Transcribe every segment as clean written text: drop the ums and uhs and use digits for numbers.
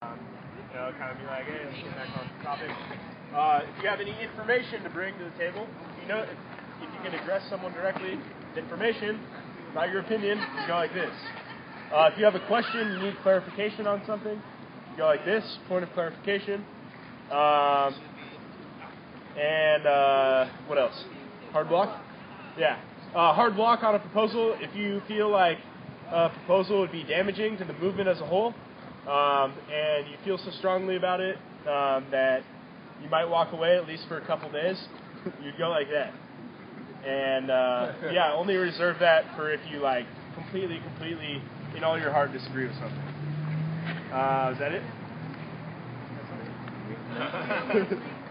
Kind of be like, hey, let's get back on topic. If you have any information to bring to the table, if you can address someone directly with information, not your opinion, you go like this. If you have a question, you need clarification on something, you go like this, point of clarification. What else? Hard block? Yeah. Hard block on a proposal if you feel like a proposal would be damaging to the movement as a whole, and you feel so strongly about it that you might walk away at least for a couple days. You'd go like that. And only reserve that for if you completely, in all your heart disagree with something. Is that it?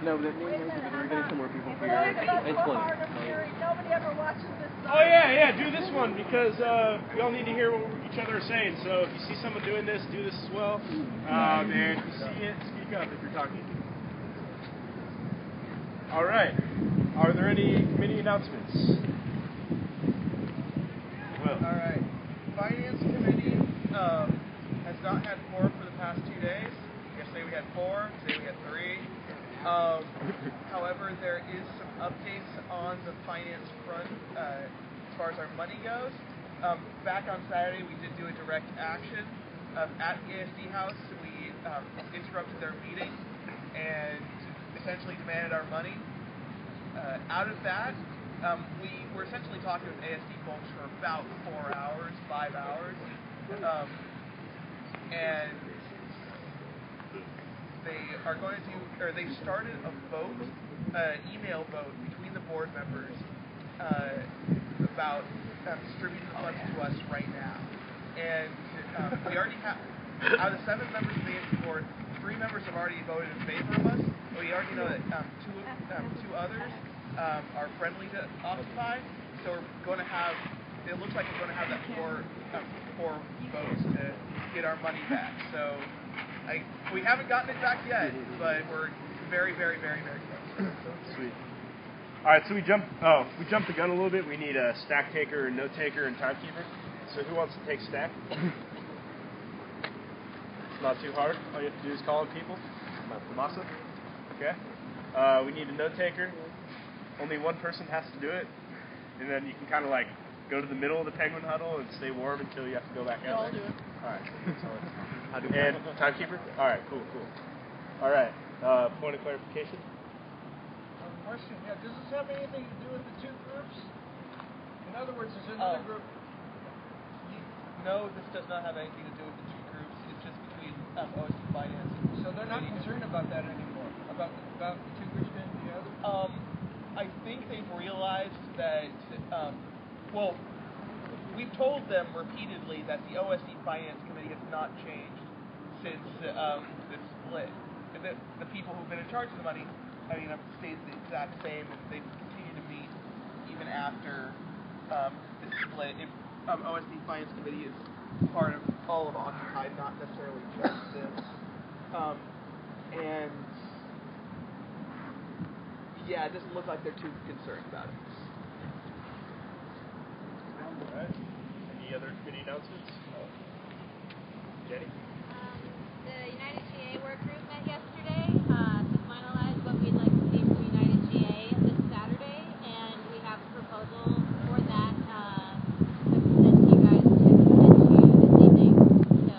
No, but we're getting some more people here. Nobody ever watches this. Oh yeah, do this one because we all need to hear what each other are saying. So if you see someone doing this, do this as well. And if you see it, speak up if you're talking. All right. Are there any committee announcements? Will. All right. Finance Committee has not had quorum for the past 2 days. Yesterday we had 4. Today we had 3. However, there is some updates on the finance front as far as our money goes. Back on Saturday, we did do a direct action at the ASD House. We interrupted their meeting and essentially demanded our money. Out of that, we were essentially talking with ASD folks for about 4 hours, 5 hours, and they started a vote, email vote between the board members about distributing the funds to us right now. And we already have, out of the 7 members of the ASD board, 3 members have already voted in favor of us. We already know that two others are friendly to Occupy. So we're going to have, it looks like we're going to have that four votes to get our money back. So we haven't gotten it back yet, but we're very, very, very, very close. Sweet. All right, so we jumped the gun a little bit. We need a stack taker, note taker, and timekeeper. So who wants to take stack? It's not too hard. All you have to do is call on people. Masa. Okay. We need a note taker. Only one person has to do it, and then you can kind of go to the middle of the penguin huddle and stay warm until you have to go back out. I'll do it. All right. And timekeeper? All right, cool. All right, point of clarification? Question, does this have anything to do with the 2 groups? In other words, is another group... No, this does not have anything to do with the 2 groups. It's just between OSD Finance. So they're not concerned about that anymore, about the 2 groups being together? I think they've realized that, we've told them repeatedly that the OSD Finance Committee has not changed since the split. The people who've been in charge of the money, have stayed the exact same, and they've continued to meet even after the split. OSD Finance Committee is part of all of Occupy, not necessarily just this. It doesn't look like they're too concerned about it. All right. Any other committee announcements? Jenny? The United GA work group met yesterday to finalize what we'd like to see from United GA this Saturday, and we have a proposal for that to present to you guys to present to you this evening. So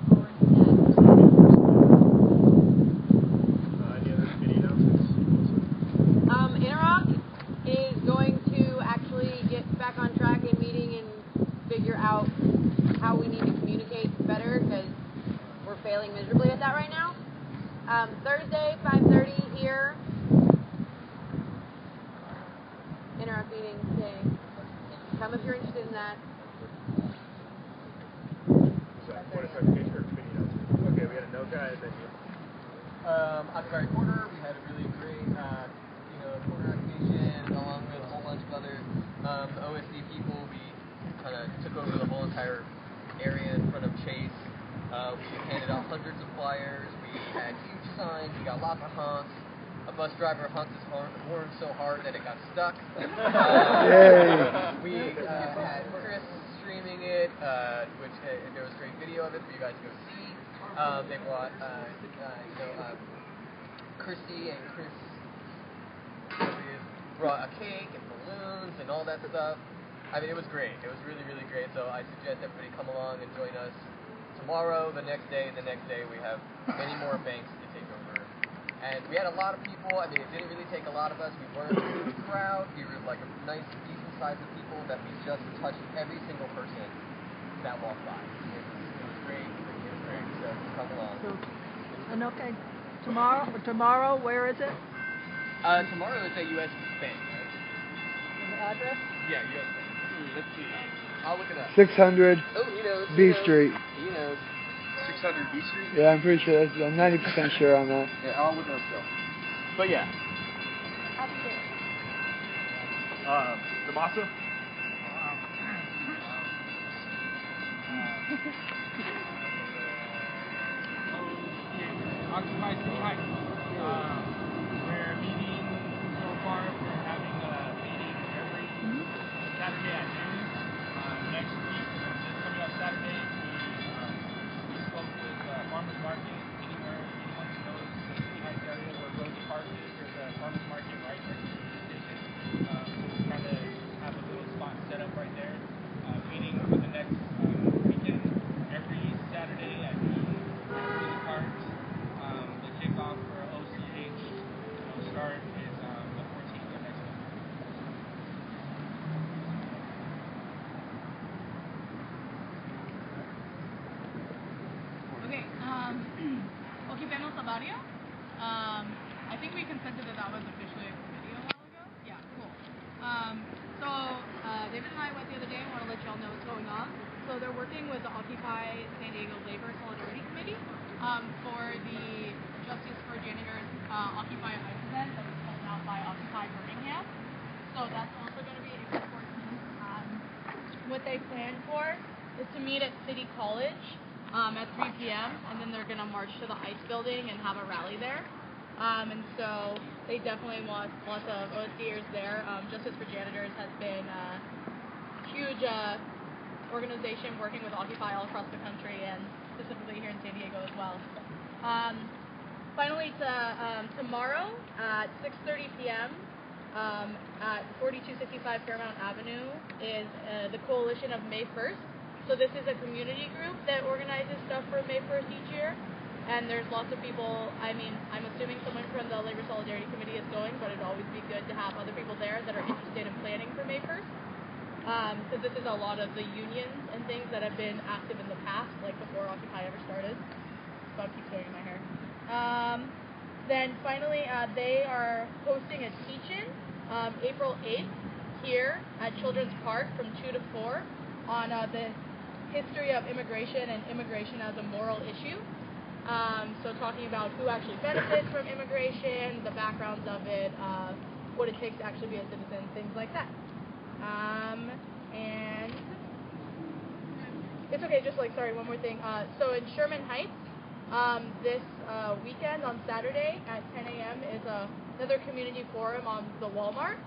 look forward to that. Any other committee announcements? Interop is going to actually get back on track in meeting and figure out how we need to communicate better, because we're failing miserably at that right now. Thursday, 5:30 here. Interop meeting today. Come if you're interested in that. Point of clarification or committee announcement? Okay, we had a no guy and then you. Occupy Quarter, we had a really great, quarter activation along with a whole bunch of other OSD people. We kind of took over the whole entire area in front of Chase. We handed out hundreds of flyers. We had huge signs. We got lots of honks. A bus driver honked his horn so hard that it got stuck. We had Chris streaming it, which there was a great video of it for you guys to go see. They brought, Christy and Chris brought a cake and balloons and all that stuff. I mean, it was great. It was really, really great. So I suggest everybody come along and join us tomorrow, the next day, and the next day. We have many more banks to take over. And we had a lot of people. I mean, it didn't really take a lot of us. We weren't a big crowd. We were like a nice, decent size of people that we just touched every single person that walked by. It was great. It was great. So come along. And okay, tomorrow, where is it? Tomorrow is at U.S. Bank, right? The address? Yeah, U.S. Bank. Let's see. I'll look it up. 600 Oh, he knows. B Street. He knows. 600 B Street? Yeah, I'm pretty sure. I'm 90% sure on that. Yeah, I'll look it up still. But yeah. How'd you get it? The masa? Occupy City Heights. We're meeting so far. We're having a meeting every Saturday at noon. Next week, this coming up Saturday, we spoke with Farmers Market. Anywhere anyone knows the City Heights area where Rosie Park is, there's a Farmers Market right next to the police station. So we kind of have a little spot set up right there. Meeting for the next weekend every Saturday at noon at Rosie Park. The kickoff for OCH start is the 14th of next month. Okay, Ocupemos la Barrio. I think we consented that was officially a committee a while ago. Yeah, cool. David and I went the other day and want to let y'all know what's going on. So they're working with the Occupy San Diego Labor Solidarity Committee for the Justice for Janitors Occupy Ice event that was called out by Occupy Birmingham. So that's also going to be April 14th. What they plan for is to meet at City College at 3 p.m. and then they're going to march to the ICE building and have a rally there. And so they definitely want lots of OSDers there. Justice for Janitors has been a huge organization working with Occupy all across the country and specifically here in San Diego as well. Finally, tomorrow at 6:30 p.m. At 4265 Fairmount Avenue is the Coalition of May 1st. So this is a community group that organizes stuff for May 1st each year. And there's lots of people. I mean, I'm assuming someone from the Labor Solidarity Committee is going, but it'd always be good to have other people there that are interested in planning for May 1st. Because this is a lot of the unions and things that have been active in the past, like before Occupy ever started. So I'll keep going in my hair. Then finally, they are hosting a teach-in April 8th here at Children's Park from 2 to 4 on the history of immigration and immigration as a moral issue. So talking about who actually benefits from immigration, the backgrounds of it, what it takes to actually be a citizen, things like that. And it's okay, just sorry, one more thing. So in Sherman Heights, this weekend on Saturday at 10 a.m. is another community forum on the Walmart.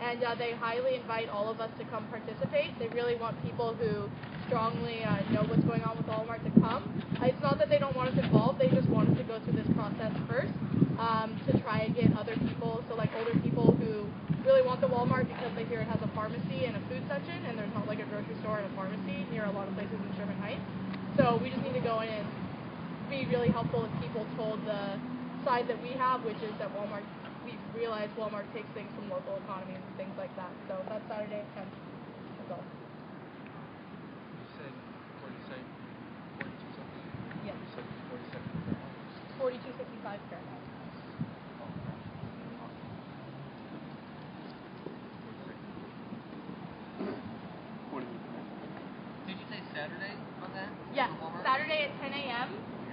And they highly invite all of us to come participate. They really want people who strongly know what's going on with Walmart to come. It's not that they don't want us involved, they just want us to go through this process first to try and get other people, so older people who really want the Walmart because they hear it has a pharmacy and a food section, and there's not a grocery store and a pharmacy near a lot of places in Sherman Heights. So we just need to go in and be really helpful if people told the side that we have, which is that Walmart, we realize Walmart takes things from local economies and things like that. So that's Saturday at 10. That's all. You said 42 something? Yeah. You said 47 4265 Fairmount. Did you say Saturday on that? Yeah, Saturday at 10 a.m.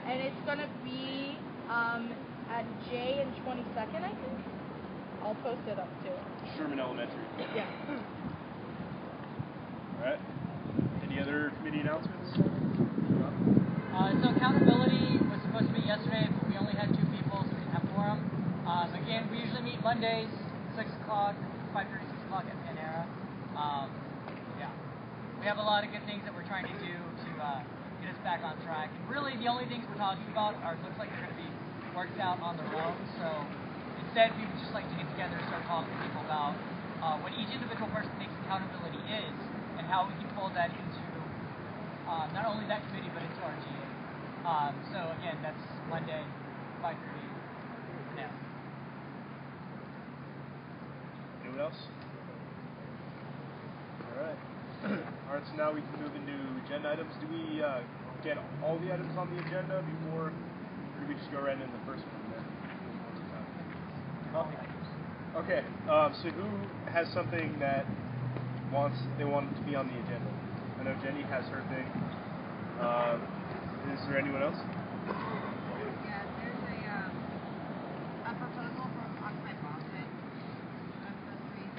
And it's going to be at J and 22nd, I think. I'll post it up too. Sherman Elementary. Yeah. All right. Any other committee announcements? So accountability was supposed to be yesterday, but we only had 2 people, so we didn't have quorum. Again, we usually meet Mondays, 6 o'clock, 5:30, 6 o'clock at Panera. Yeah. We have a lot of good things that we're trying to do to get us back on track. And really, the only things we're talking about looks like they're going to be worked out on their own. So instead, we would just like to get together and start talking to people about what each individual person thinks accountability is and how we can fold that into not only that committee but into our GA. So again, that's Monday, 5:30 for now. Anyone else? All right. All right, so now we can move into agenda items. Do we get all the items on the agenda before, or do we just go right into the first one then? Okay, so who has something that they want to be on the agenda? I know Jenny has her thing. Is there anyone else? Yeah, there's a proposal from Occupy Boston. I'm supposed to read.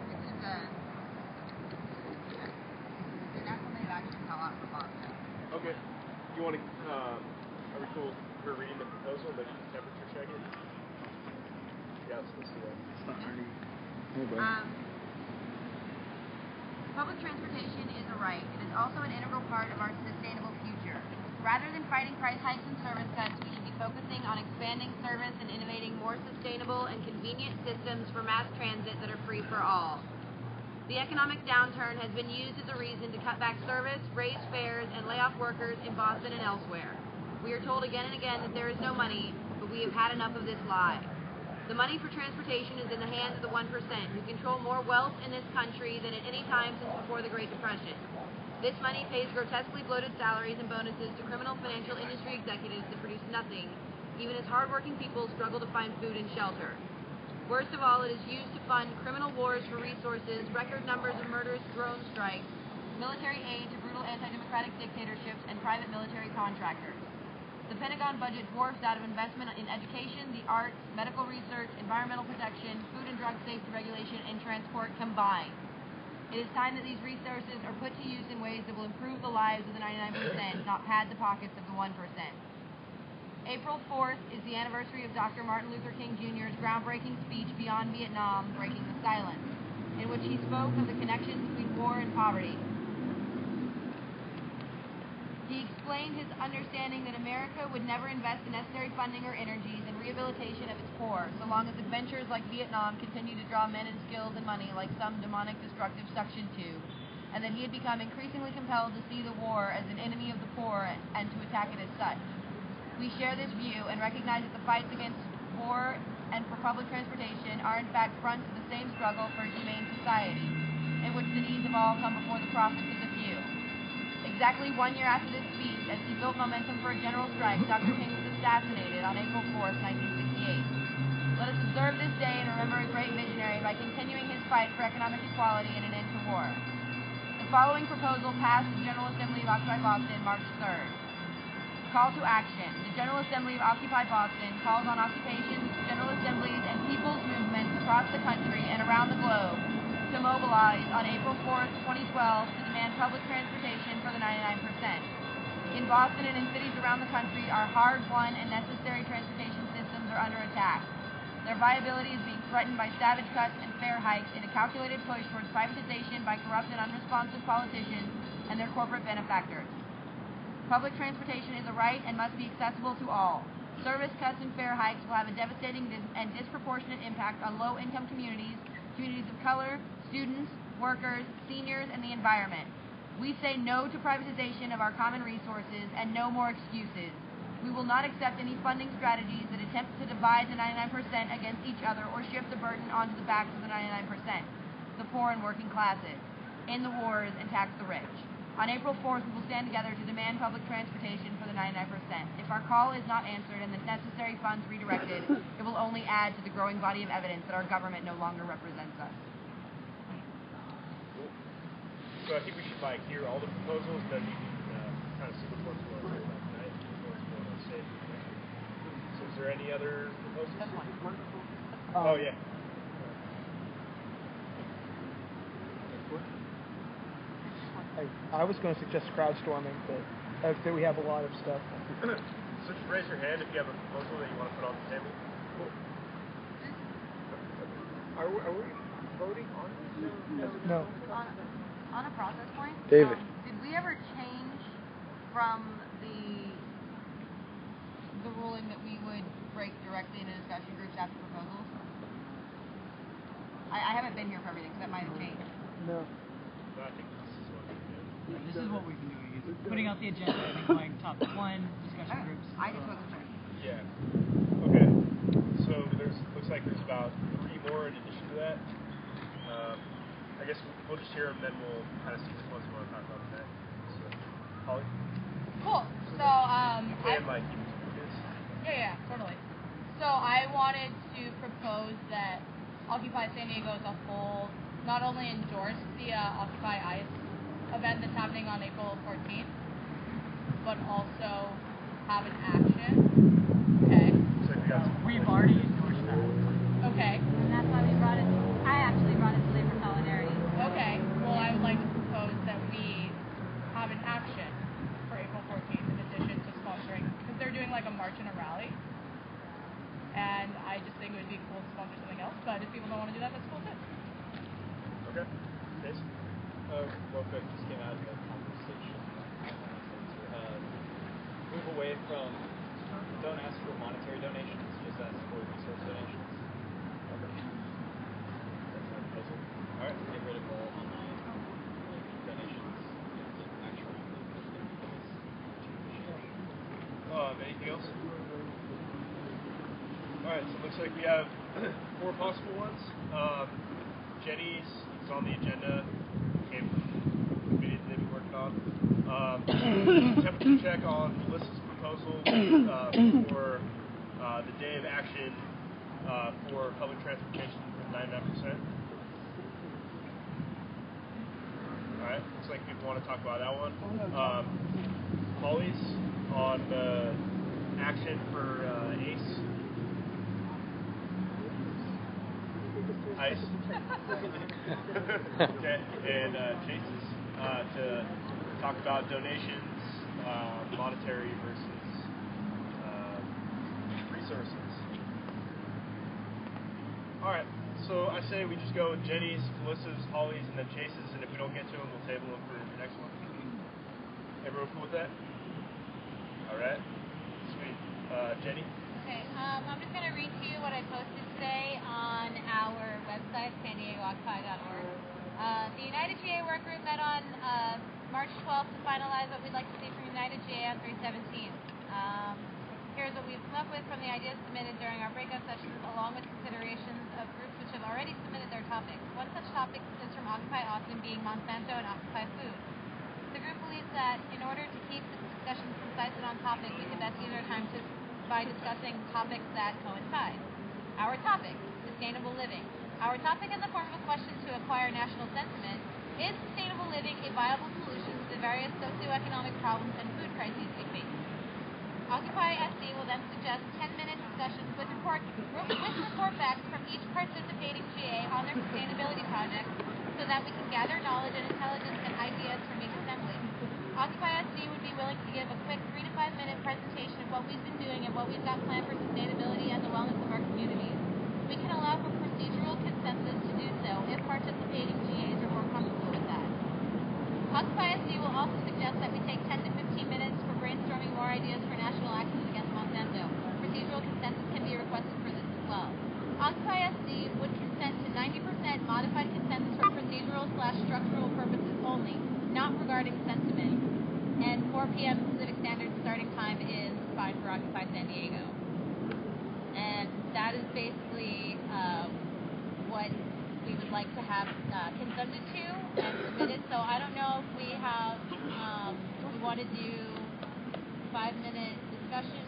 This is the National Day of Action call out for Boston. Okay. Do you want to, are we cool for reading the proposal, then you can temperature check it? Yeah, let's do that. Public transportation is a right. It is also an integral part of our sustainable future. Rather than fighting price hikes and service cuts, we should be focusing on expanding service and innovating more sustainable and convenient systems for mass transit that are free for all. The economic downturn has been used as a reason to cut back service, raise fares, and lay off workers in Boston and elsewhere. We are told again and again that there is no money, but we have had enough of this lie. The money for transportation is in the hands of the 1%, who control more wealth in this country than at any time since before the Great Depression. This money pays grotesquely bloated salaries and bonuses to criminal financial industry executives that produce nothing, even as hardworking people struggle to find food and shelter. Worst of all, it is used to fund criminal wars for resources, record numbers of murderous drone strikes, military aid to brutal anti-democratic dictatorships, and private military contractors. The Pentagon budget dwarfs out of investment in education, the arts, medical research, environmental protection, food and drug safety regulation, and transport combined. It is time that these resources are put to use in ways that will improve the lives of the 99%, not pad the pockets of the 1%. April 4th is the anniversary of Dr. Martin Luther King Jr.'s groundbreaking speech, Beyond Vietnam, Breaking the Silence, in which he spoke of the connections between war and poverty. He explained his understanding that America would never invest the necessary funding or energies in rehabilitation of its poor, so long as adventures like Vietnam continue to draw men and skills and money like some demonic destructive suction tube, and that he had become increasingly compelled to see the war as an enemy of the poor and to attack it as such. We share this view and recognize that the fights against war and for public transportation are in fact fronts of the same struggle for a humane society, in which the needs of all come before the profits of the few. Exactly 1 year after this speech, as he built momentum for a general strike, Dr. King was assassinated on April 4th, 1968. Let us observe this day and remember a great visionary by continuing his fight for economic equality and an end to war. The following proposal passed the General Assembly of Occupy Boston March 3rd. Call to action. The General Assembly of Occupy Boston calls on occupations, general assemblies, and people's movements across the country and around the globe to mobilize on April 4th, 2012 to demand public transportation for the 99%. In Boston and in cities around the country, our hard-won and necessary transportation systems are under attack. Their viability is being threatened by savage cuts and fare hikes in a calculated push towards privatization by corrupt and unresponsive politicians and their corporate benefactors. Public transportation is a right and must be accessible to all. Service cuts and fare hikes will have a devastating and disproportionate impact on low-income communities, communities of color, students, workers, seniors, and the environment. We say no to privatization of our common resources and no more excuses. We will not accept any funding strategies that attempt to divide the 99% against each other or shift the burden onto the backs of the 99%, the poor and working classes, end the wars and tax the rich. On April 4th, we will stand together to demand public transportation for the 99%. If our call is not answered and the necessary funds redirected, it will only add to the growing body of evidence that our government no longer represents us. So I think we should hear all the proposals, then you can kind of see which ones we want to talk about tonight, which ones we want to save for next week. So is there any other proposals? That's one. Oh, yeah. I was going to suggest crowdstorming, but we have a lot of stuff. So just raise your hand if you have a proposal that you want to put on the table. Are we No. On a process point, David. did we ever change from the ruling that we would break directly into discussion groups after proposals? I haven't been here for everything, so that might have changed. No. But I think this is what we do. This is what we've been doing, is putting out the agenda and then going topic one, discussion groups. I just wasn't sure. Yeah. Okay. So looks like there's about 3 more in addition to that. I guess we'll just hear them, then we'll kind of see which ones we want to talk about today. So, Holly? Cool. So, And like, keep it to kids. yeah, totally. So I wanted to propose that Occupy San Diego as a whole not only endorse the Occupy ICE event that's happening on April 14th, but also have an action. Okay. So we got We've already endorsed that. Okay. And that's why I actually brought it to Labor Solidarity. Okay. Well, I would like to propose that we have an action for April 14th in addition to sponsoring, because they're doing like a march and a rally. And I just think it would be cool to sponsor something else, but if people don't want to do that, that's cool too. Okay. Jason? Real quick, just came out of the conversation. Move away from, don't ask for monetary donations, just ask for resource donations. That's my proposal. Alright. Get rid of all online donations. Actual anything else? Alright, so it looks like we have 4 possible ones. Jenny's is on the agenda. Came from the committee that they've been working on. Temperature check on Melissa's proposal for the day of action for public transportation from 99%. Alright, looks like people want to talk about that one. Holly's on the action for ACE. ICE. Okay, and Chase's to talk about donations, monetary versus resources. Alright, so I say we just go with Jenny's, Melissa's, Holly's, and then Chase's, and if we don't get to them, we'll table them for the next one. Everyone cool with that? Alright, sweet. Jenny? Okay, I'm just going to read to you what I posted today on our website, SanDiegoOccupy.org. The United GA work group met on March 12th to finalize what we'd like to see from United GA on 3/17. Here's what we've come up with from the ideas submitted during our breakout sessions, along with considerations of groups which have already submitted their topics. One such topic is from Occupy Austin, being Monsanto and Occupy Food. The group believes that in order to keep the discussion concise and on topic, we can best use our time by discussing topics that coincide. Our topic, sustainable living. Our topic in the form of a question to acquire national sentiment: is sustainable living a viable solution to the various socioeconomic problems and food crises we face? Occupy SC will then suggest 10-minute discussions with report backs from each participating GA on their sustainability projects so that we can gather knowledge and intelligence and ideas from each assembly. Occupy SC would be willing to give a quick 3 to 5 minute presentation of what we've been doing and what we've got planned for sustainability and the wellness of our communities. We can allow for procedural consensus to do so if participating GAs are more comfortable with that. Occupy SC will also suggest that we take 10 to 15 minutes for brainstorming more ideas for national actions against Monsanto. Procedural consensus can be requested for this as well. Occupy SC would consent to 90% modified consensus for procedural/structural purposes only, not regarding sentiment. And 4 p.m. Pacific Standard starting time is fine for Occupy San Diego. And that is basically what we would like to have consented to and submitted. So I don't know if we have, we want to do 5-minute discussion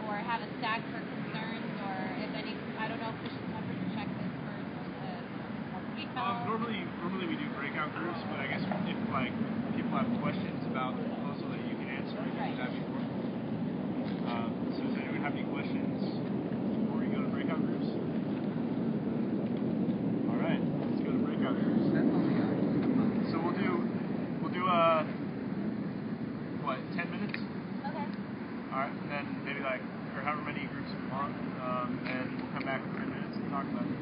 or have a stack for concerns, or if any, I don't know if we should have to check this first. Normally we do breakout groups, but I guess if like people have questions about the proposal that you can answer, you can do that before. So does anyone have any questions before we go to breakout groups? All right, let's go to breakout groups. So we'll do 10 minutes? Okay. All right, and then maybe like, or however many groups we want, and we'll come back in 10 minutes and talk about it.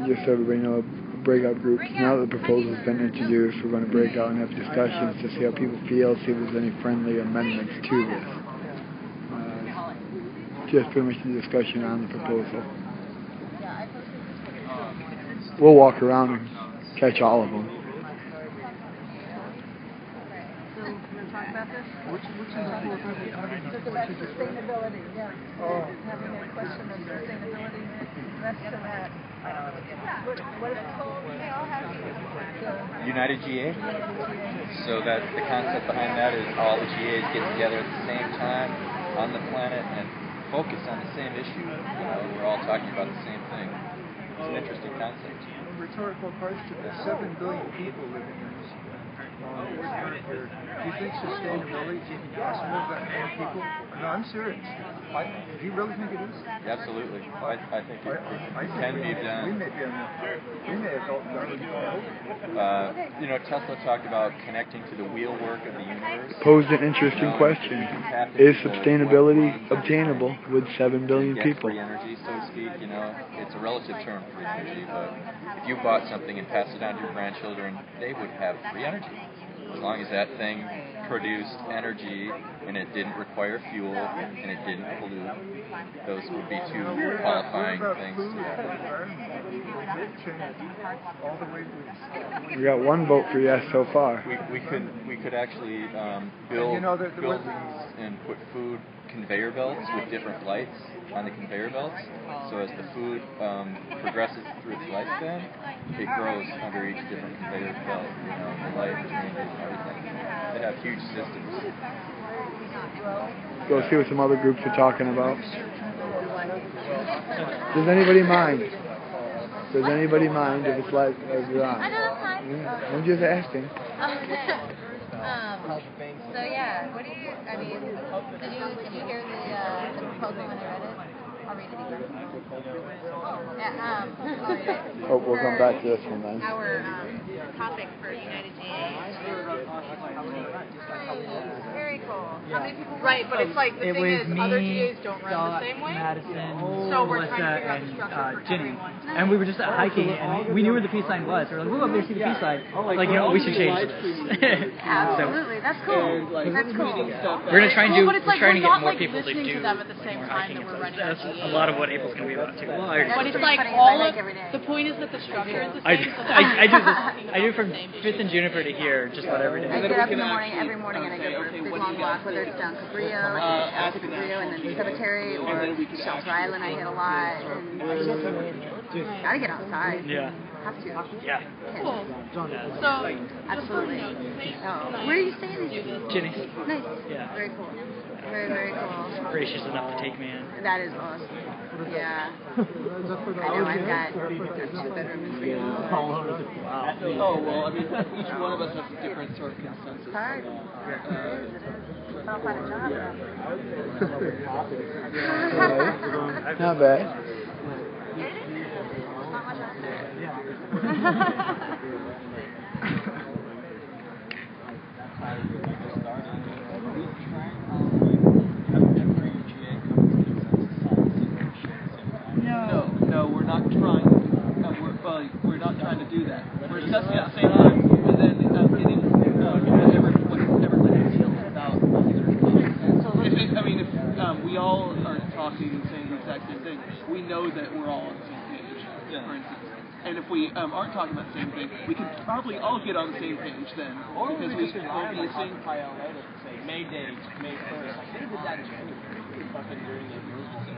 Just so everybody know, breakout groups. Now that the proposal's been introduced, we're going to break out and have discussions to see how people feel, see if there's any friendly amendments to this. Just pretty much the discussion on the proposal. We'll walk around and catch all of them. Which is about sustainability, yeah. Having a question of sustainability, rest of that. What is it called? United GA. So that the concept behind that is all the GAs get together at the same time on the planet and focus on the same issue. We're all talking about the same thing. It's an interesting concept. Rhetorical question: 7 billion people living in this planet here. Do you think sustainability is even possible with that many people? No, I'm serious. Do you really think it is? Absolutely. I think it can be done. We may have helped done it. Tesla talked about connecting to the wheelwork of the universe. Posed an interesting question. Is sustainability obtainable with 7 billion people? Free energy, so to speak. It's a relative term, free energy, but if you bought something and passed it on to your grandchildren, they would have free energy. As long as that thing produced energy and it didn't require fuel and it didn't pollute, those would be two qualifying things. We got one vote for yes so far. We could actually build buildings and put food conveyor belts with different lights on the conveyor belts. So as the food progresses through its lifespan, it grows under each different conveyor belt. The light changes and everything. They have huge systems. Go see what some other groups are talking about. Does anybody mind? Does anybody mind if it's like as you're on? I know that's fine. Yeah, I'm just asking. So yeah, what do you? I mean, did you hear the proposal when you read it? I'll read it again. Oh, we'll come back to this one then. Our topic for United GA. Very cool. How many people? Right, but it's like the thing is, other GAs don't run the same way. Madison, So we're trying to figure out the structure for Ginny. And we were just hiking, and we knew where the peace sign was. We were like, we'll go up there and see the peace sign. Like, we should change this. Absolutely, that's cool. That's cool. We're going to try and do, But it's like, we're trying to we're get not more people to listening do to them at the same time that we're running our That's GA. a lot of what April's going to be about too. But it's like all of the point is that the structure is the same. I do from 5th and Juniper to here, just about every day. I get up in the morning, every morning, and I go for a big long walk, whether it's down Cabrillo, and then Cemetery, or Shelter Island. I hit a lot, and I just gotta get outside. Yeah. Have to. Yeah. Cool. So, absolutely. Where are you staying? Ginny's. Nice. Yeah. Very cool. Very, very cool. Gracious enough to take me in. That is awesome. Yeah. I know, I've got 2 bedrooms and 3 rooms. Oh, well, I mean, each one of us has a different sort of consensus. It's hard. It is. I'll find a job. Not bad. Not much else there. No, we're not trying. We're not trying to do that. We're discussing at the same time, and then getting what everybody feels about the certification. If we all are talking and saying the exact same thing, we know that we're all on the same page. For instance. And if we aren't talking about the same thing, we can probably all get on the same page then. Or because we could all be the same. compile later to say May Day, May 1st. Like they did that in January, fucking during the emergency.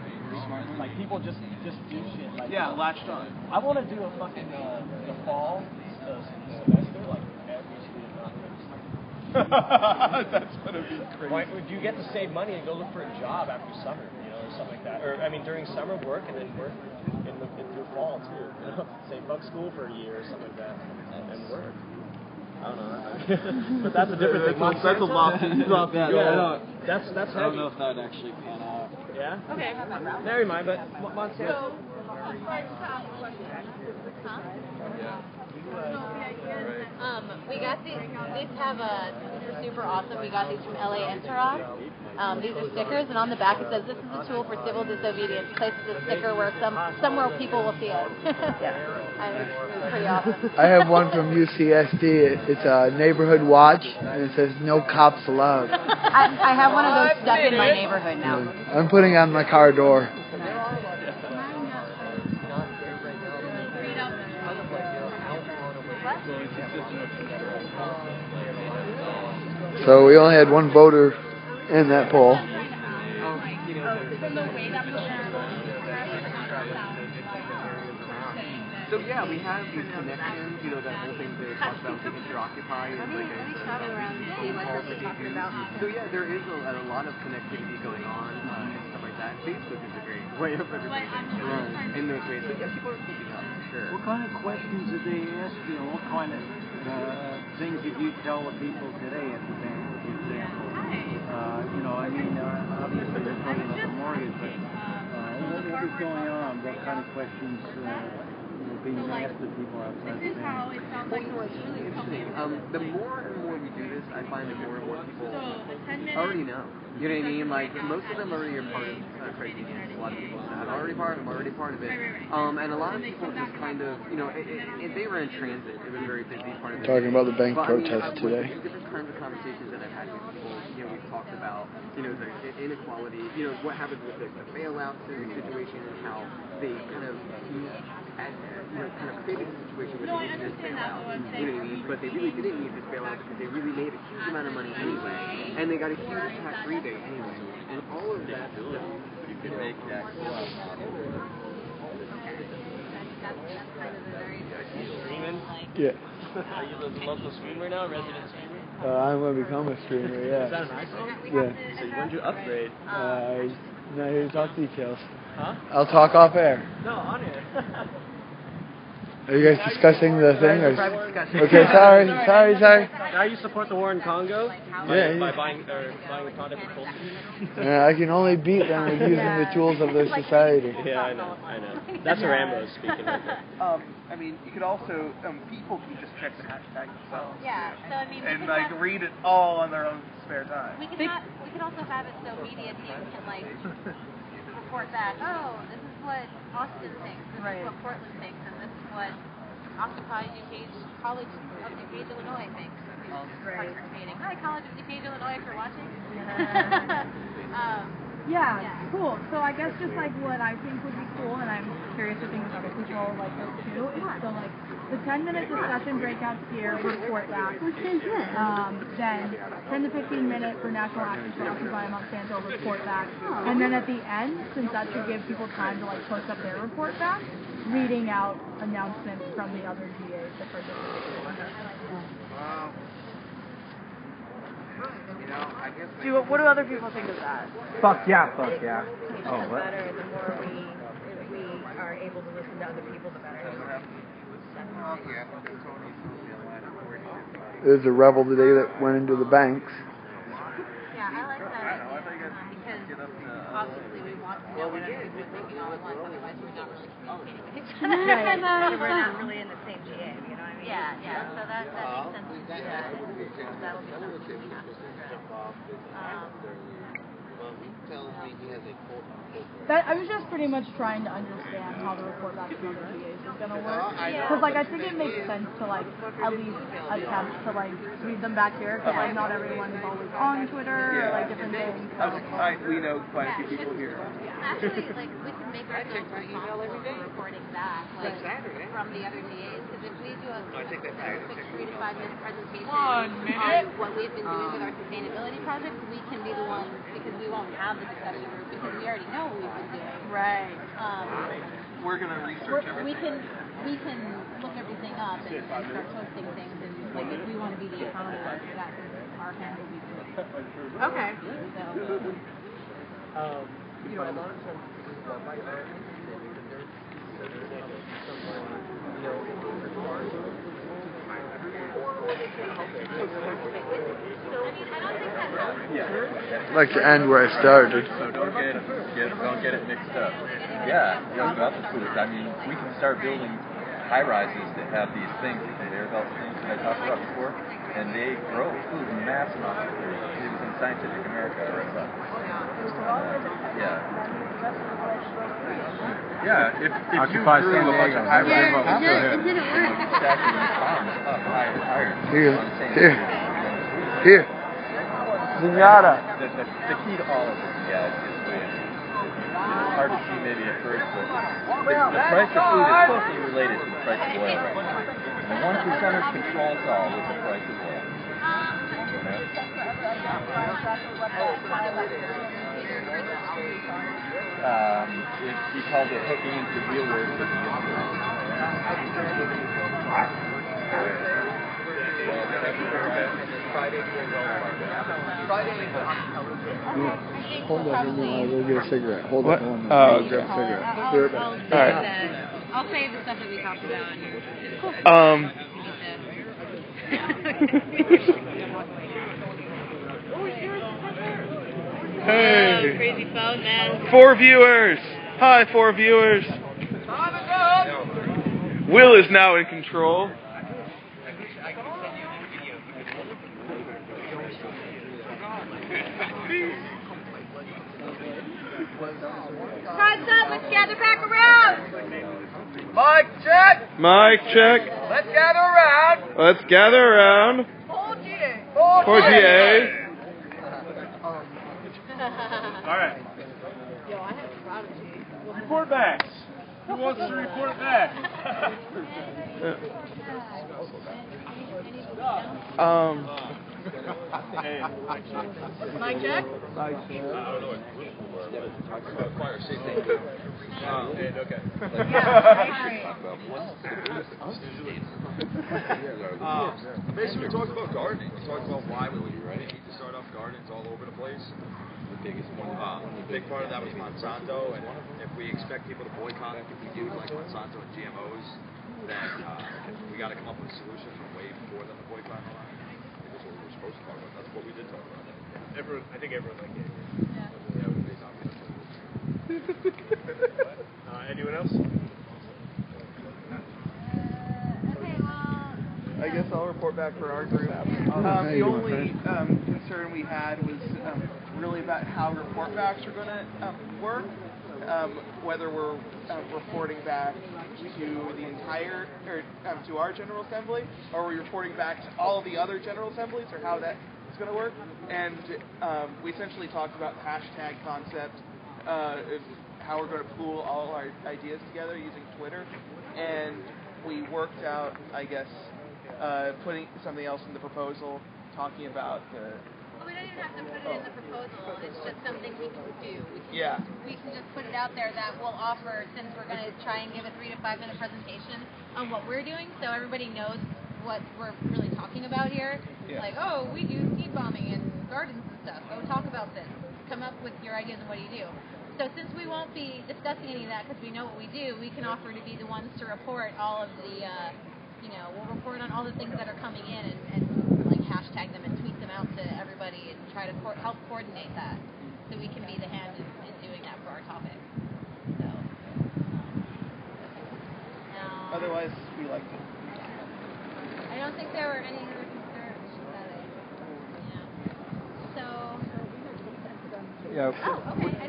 Like people just do shit. Like, latched on. I want to do a fucking the fall semester like every student conference. That's gonna be crazy. Why would you get to save money and go look for a job after summer, or something like that? Or I mean during summer work and then work through fall too. Say bunk school for a year or something like that, and work. I don't know. But that's a different thing. That's a lofty. That's I don't know if that would actually pan out. Yeah. Okay. Never mind. But Montana. So, We got these have this is super awesome. We got these from LA Entourage. These are stickers, and on the back it says, "This is a tool for civil disobedience." Places a sticker where somewhere people will see it. It's pretty awesome. I have one from UCSD. It's a neighborhood watch, and it says, "No cops allowed." I have one of those stuck in my neighborhood now. I'm putting it on my car door. So we only had one voter in that poll. So yeah, we have these connections, that whole thing they talk about signature occupy and like so yeah, there is a lot of connectivity going on and stuff like that. Facebook is a great way of everybody in those ways. So yeah, people are keeping up for sure. What kind of questions did they ask you? What kind of things did you tell the people today at the bank, for example? Obviously they're putting up a mortgage, but what was going on? What kind of questions being asked of people outside the bank? It's really interesting. The more and more we do this, I find that more and more people already know. You know what I mean? Like, most of them already are part of credit unions. A lot of people say, I'm already part of it. And a lot of people just kind of, if they were in transit, it was a very busy part of it. Talking about the bank protest today. Different kinds of conversations that I've had with people, we've talked about, the inequality, what happens with the bailouts in the situation and how they kind of created a situation where they needed this bailout, but they really didn't need this bailout because they really made a huge amount of money anyway, and they got a huge tax rebate anyway, and all of that stuff. You can make that. Yeah. Are you the local streamer now, resident streamer? I'm going to become a streamer, yeah. Is that an iPhone? Yeah. So when did you upgrade? Not here to talk details. Huh? I'll talk off air. No, on air. Are you guys discussing the thing? Or... Okay, sorry. Now you support the war in Congo by buying the product for culture? Yeah, I can only beat them with using the tools of their society. Yeah, I know. That's Rambo speaking right there. You could also, people can just check the hashtag themselves. Yeah, so and read it all on their own spare time. We can also have it so media teams can report back. Oh, this is what Austin thinks. This is what Portland thinks, and this is what Occupy DuPage College of DuPage, Illinois thinks. Participating. Hi, College of DuPage, Illinois, if you're watching. Yeah, cool. So I guess just what I think would be cool, and I'm curious to think other people like this too, is the 10-minute discussion breakouts here, report back. Then 10 to 15 minute for National Action for Occupy Monsanto, report back. And then at the end, since that should give people time to post up their report back, reading out announcements from the other GAs that participated. What do other people think of that? Fuck yeah. Oh, what? Better, the more we are able to listen to other people, the better. There's a rebel today that went into the banks. Yeah, I like that because obviously we want to know what other people are thinking all at once, otherwise we're not really communicating with each other. We're not really in the same GA, you know what I mean? Yeah, so that makes sense to do that. That will be something we have to address. I was just pretty much trying to understand how the report back from other GAs is going to work. Because, I think it makes sense to, at least attempt to, read them back here. Because, not everyone is always on Twitter or, different things. So. We know quite a few people here. Actually, we can make ourselves responsible for reporting back, from the other GAs. Because if we do a quick 3 to 5 minute presentation on what we've been doing with our sustainability project, we can be the ones, because we won't have the discussion group, because we already know what we've been doing. Right. We're going to research everything. We can look everything up and start posting things, and if we want to be the accountable for that, our hand will be good. Okay. So. A lot of times I'd like to end where I started. So don't get it mixed up. Yeah, about the food. We can start building high rises that have these things, the conveyor belt things that I talked about before, and they grow food in mass amounts. It was in Scientific America I read about this. Yeah, if you grew a bunch of high rises, it didn't work. stacking these farms up higher. Here. Zenyatta. The key to all of this, it's hard to see maybe at first, but the price of food is closely related to the price of oil right now. And the 1%ers control us all with the price of oil. He called it hooking into the real world of the Hold on, we'll get a cigarette. Hold what? on. Oh, grab a cigarette. I'll save the stuff that we talked about. Hey. Crazy phone, man. 4 viewers. Hi, 4 viewers. Will is now in control. Time's up. Let's gather back around. Mic check. Mic check. Let's gather around. Let's gather around. For GA. All right. Yo, I have prodigy. Report backs. Who wants to report back? Mic check. Basically, we talked about gardening. We talked about why we need to start off gardens all over the place. The biggest one. The big part of that was Monsanto, and if we expect people to boycott it, if we do like Monsanto and GMOs, then we got to come up with a solution way before them to boycott and all that. That's what we were supposed to talk about. That's what we did talk about. I think everyone liked it. Yeah, it was based on Anyone else? I guess I'll report back for our group. The only concern we had was really about how report backs are going to work. Whether we're reporting back to the entire, or to our General Assembly, or we're reporting back to all the other General Assemblies, or how that is going to work. And we essentially talked about the hashtag concept, of how we're going to pool all our ideas together using Twitter. And we worked out, I guess, putting something else in the proposal, talking about the... Well, we don't even have to put it in the proposal. It's just something we can do. We can just put it out there that we'll offer, since we're going to try and give a 3 to 5 minute presentation on what we're doing, so everybody knows what we're really talking about here. Like, oh, we do seed bombing and gardens and stuff. Go talk about this. Come up with your ideas and what do you do. So since we won't be discussing any of that because we know what we do, we can offer to be the ones to report all of the, we'll report on all the things that are coming in and like hashtag them and tweet them out to everybody and try to help coordinate that so we can be the hand in doing that for our topic. So, otherwise, we liked it. I don't think there were any other concerns about it. Yeah.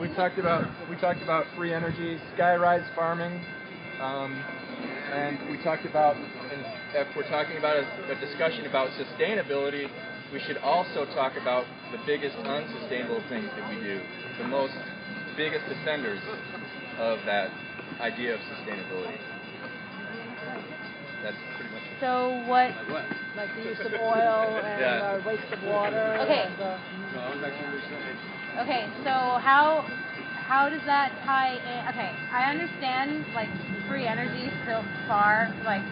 We talked about free energy, skyrise farming, and we talked about, if we're talking about a discussion about sustainability, we should also talk about the biggest unsustainable things that we do, the biggest offenders of that idea of sustainability. That's pretty much it. So what? Like the use of oil and waste of water. Okay. Okay, so how does that tie in? Okay, I understand like free energy so far, like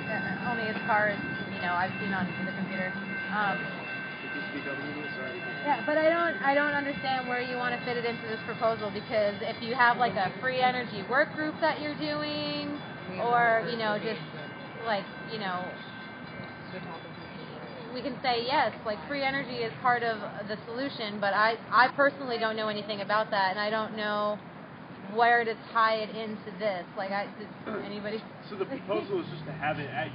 only as far as I've seen on the computer. Yeah, but I don't understand where you want to fit it into this proposal, because if you have like a free energy work group that you're doing, or just like we can say yes, like free energy is part of the solution, but I personally don't know anything about that, and I don't know where to tie it into this. Like, does anybody? So the proposal is just to have it at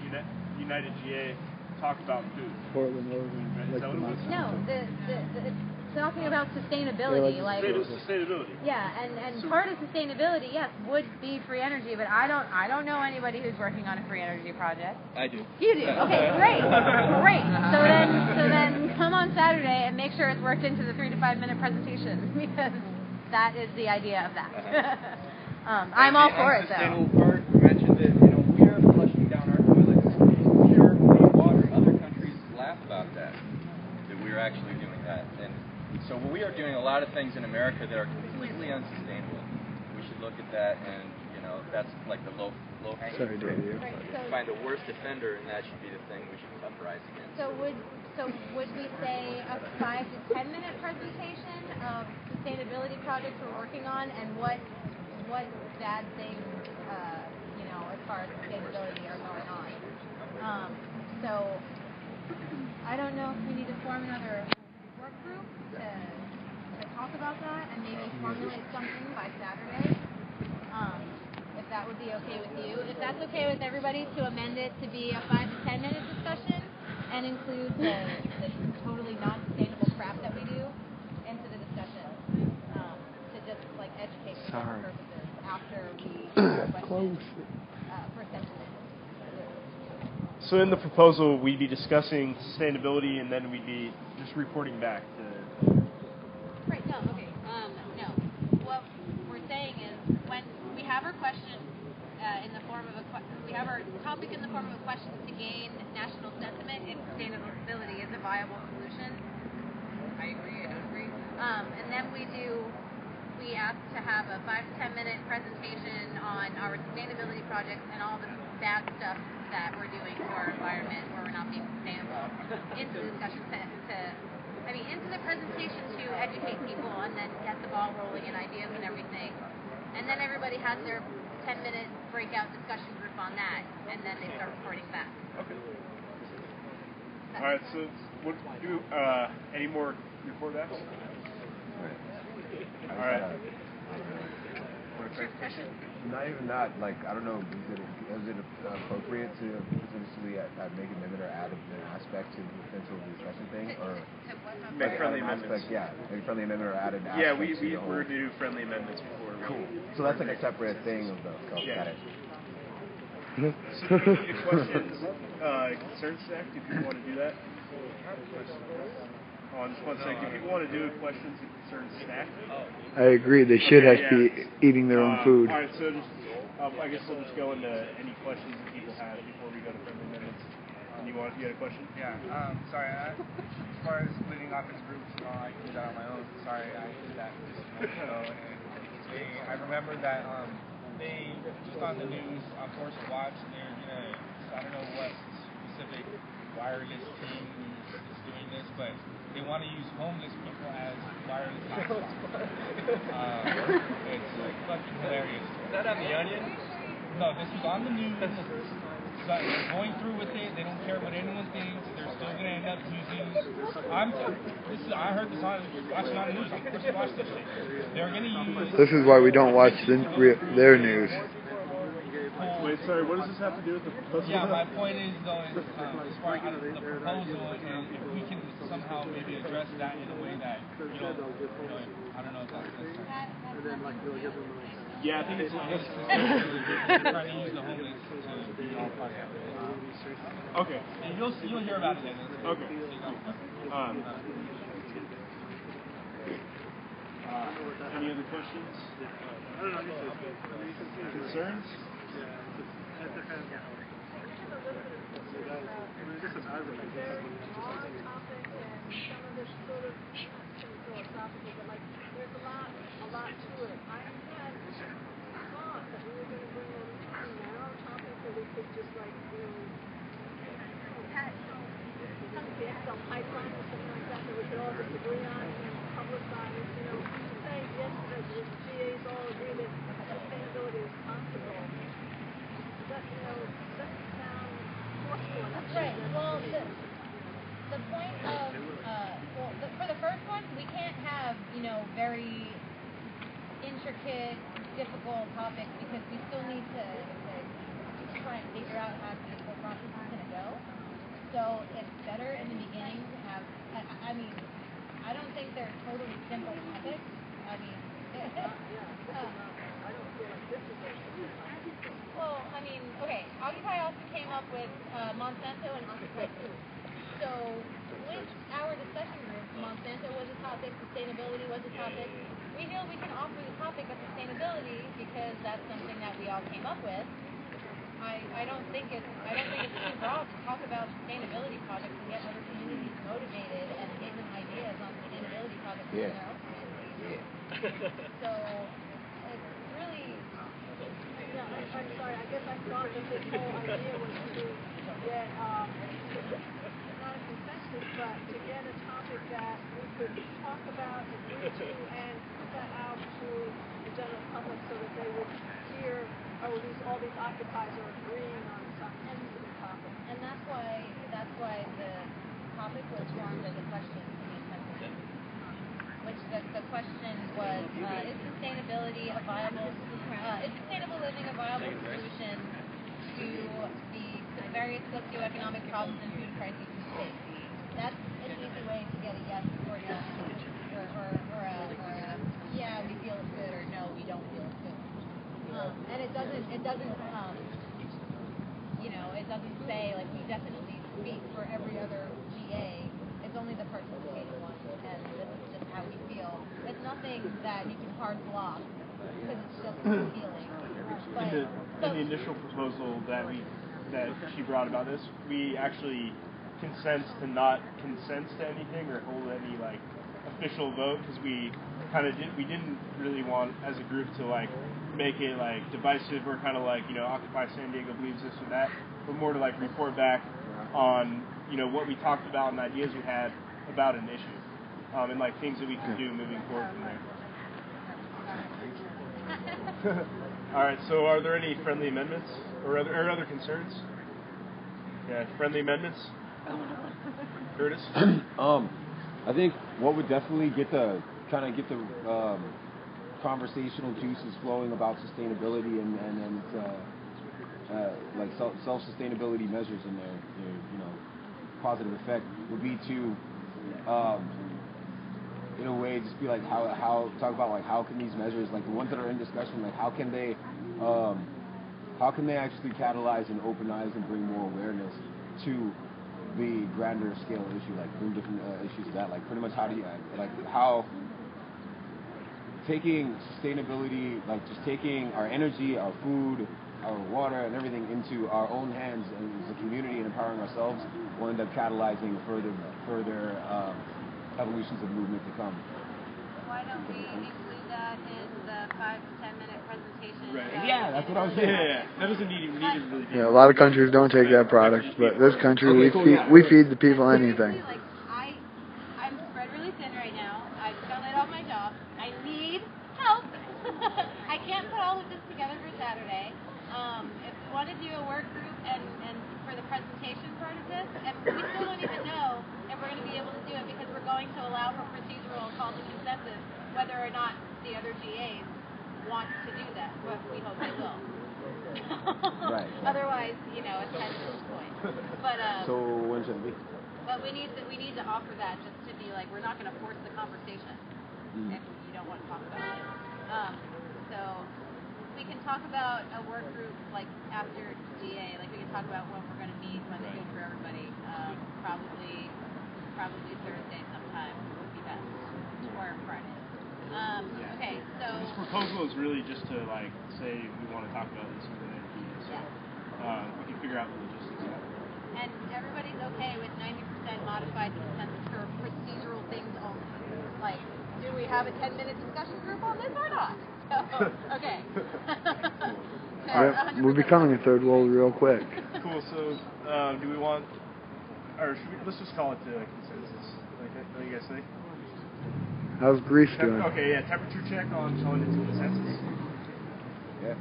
United GA, talk about food. Portland, Oregon. Right? Like Is that what it was? No, it's talking about sustainability. Yeah, sustainability. Yeah, and so, part of sustainability, yes, would be free energy, but I don't know anybody who's working on a free energy project. I do. You do. Okay, great, great. So then come on Saturday and make sure it's worked into the 3 to 5 minute presentation, because that is the idea of that. I'm all for it, though. Sustainable part, you mentioned that we are flushing down our toilets pure clean water. Other countries laugh about that we are actually doing that. And so we are doing a lot of things in America that are completely unsustainable. We should look at that, and that's like the low hanging fruit. Right, so find the worst offender, and that should be the thing we should uprise against. So would we say a 5 to 10 minute presentation of sustainability projects we're working on, and what bad things as far as sustainability are going on? So I don't know if we need to form another work group to talk about that and maybe formulate something by Saturday. If that would be okay with you. If that's okay with everybody, to amend it to be a 5 to 10 minute discussion and include the totally non-sustainable crap that we do into the discussion, to just like educate for purposes after we questions for sentiment. So in the proposal, we'd be discussing sustainability, and then we'd be just reporting back to... Right, no, okay. No. What we're saying is, when we have our question in the form of we have our topic in the form of a question to gain national sentiment if sustainability is a viable solution. I agree, I don't agree. And then we ask to have a 5 to 10 minute presentation on our sustainability projects and all the bad stuff that we're doing to our environment where we're not being sustainable into the discussion into the presentation to educate people and then get the ball rolling and ideas and everything. And then everybody has their 10 minute breakout discussion group on that, and then they start reporting back. Okay. All right, so what do any more report backs? All right. Not even that. Like, I don't know. Is it appropriate to potentially make an amendment or add an aspect to the potential discussion thing, or make friendly amendments? Yeah, make friendly amendment or add an aspect. Yeah, we're going to do friendly amendments before. Cool. So that's like a separate thing of the. Yeah. Got it. So if you need questions, concern stack, if you want to do that. On just one second, if people want to do a questions and concerns stack. I agree. They should have to be eating their own food. All right, so just, I guess we'll just go into any questions that people have before we go to friendly amendments. You had a question? Yeah. Sorry. As far as splitting off in groups, I did that on my own. Sorry, I did that just a moment ago. And I remember that they just on the news on Force to Watch. They're gonna. I don't know what specific wireless team is doing this, but they want to use homeless people as wireless hotspots. It's like fucking hilarious. Is that on The Onion? No, this was on the news. But they're going through with it. They don't care what anyone thinks. They're still going to end up using. I heard this on watching on the news. I'm supposed to watch this shit. They're going to use. This is why we don't watch their news. Wait, sorry, what does this have to do with the proposal? Yeah, my point is, though, is as far as the proposal, and if we can somehow maybe address that in a way that, I don't know if that's necessary. Yeah, I think it's trying to use the homeless to be all part of it. Okay. And you'll hear about it then. Okay. Any other questions? Concerns? Some pipeline or something like that we could all just agree on and publicize, say yes, the GAs all agree that sustainability is possible. That, doesn't sound forceful enough. Right. Well, the point of, for the first one, we can't have, very intricate difficult topic because we still need to try and figure out how the whole process is going to go. So it's better in the beginning to have, I mean, I don't think they're totally simple topics. I mean, well, I mean, okay, Occupy also came up with Monsanto and Occupy Food. So with our discussion group, Monsanto was a topic, sustainability was a topic. We feel we can offer the topic of sustainability because that's something that we all came up with. I don't think it's too broad to talk about sustainability projects and get other communities motivated and give them ideas on sustainability projects in their own communities. So it's really. Yeah, I'm sorry. I guess I thought that this whole idea was to get not a consensus, but to get a topic that we could talk about, agree to, and put that out to the general public so that they would hear, oh, all these occupiers are agreeing on some sensitive topic. And that's why the topic was formed as a question in the assembly. Which the question was, is sustainability a viable, is sustainable living a viable solution to the various socioeconomic problems and food crises we face? That's an easy way to get a yes or no, or a yeah, we feel it's good, or no, we don't feel it's good. And it doesn't, you know, it doesn't say like we definitely speak for every other GA. It's only the participating one, and this is just how we feel. It's nothing that you can hard block because it's just a feeling. But, in the initial proposal that she brought about this, we actually consent to not consent to anything or hold any like official vote because we didn't really want as a group to like make it like divisive or kind of like, you know, Occupy San Diego believes this or that, but more to like report back on, you know, what we talked about and ideas we had about an issue, and like things that we can do moving forward from there. All right, so are there any friendly amendments or other concerns? Yeah, friendly amendments. Curtis. I think what would definitely kind of get the conversational juices flowing about sustainability and like self-sustainability measures and their you know positive effect would be to in a way just be like how talk about like how can these measures, like the ones that are in discussion, like how can they actually catalyze and open eyes and bring more awareness to the grander scale issue, like bring different issues to that, like pretty much how do you like how taking sustainability, like just taking our energy, our food, our water, and everything into our own hands as a community and empowering ourselves will end up catalyzing further evolutions of movement to come. Why don't we include that in the 5 to 10 minute presentation? Right. Yeah, that's what I was saying. Yeah. That doesn't need really. Yeah, a lot of countries don't take that product, but this country we feed the people anything. Like, I'm spread really thin right now. I've done it on my job. I need help. I can't put all of this together for Saturday. If we want to do a work group and for the presentation part of this, and we still don't even know if we're going to be able to do it because we're going to allow for procedural call to consensus whether or not the other GAs want to do that, but we hope they will. Right. Otherwise, you know, it's kind of this point. But so when should it be? But we need to offer that just to be like, we're not going to force the conversation if you don't want to talk about it. So we can talk about a work group like after GA, like we can talk about when we're going to meet, when's good for everybody. Probably Thursday sometime would be best, or Friday. Okay, so this proposal is really just to like say we want to talk about this with an idea, so we can figure out the logistics of it. And everybody's okay with 90% modified consensus for procedural things only. Like, do we have a 10-minute discussion group on this or not? So, okay. Yeah, we're becoming a third world real quick. Cool. So, do we want, or should we? Let's just call it the consensus. What do you guys think? How's Greece doing? Okay, yeah. Temperature check on calling it to consensus. Yeah.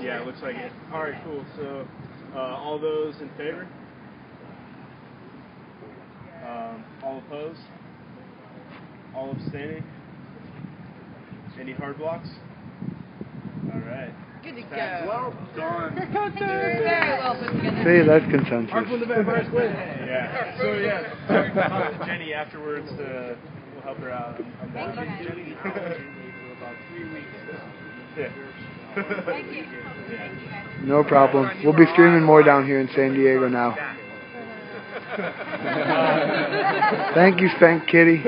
Yeah, it looks like it. All right, cool. So, all those in favor? All opposed? All abstaining? Any hard blocks? All right. Good to go. Well done. Very well put together. See, that's consensus. Yeah. So yeah, talk to Jenny afterwards. We'll help her out. Thank you. Jenny for about 3 weeks. Yeah. Thank you. No problem. We'll be streaming more down here in San Diego now. Thank you, Spank Kitty.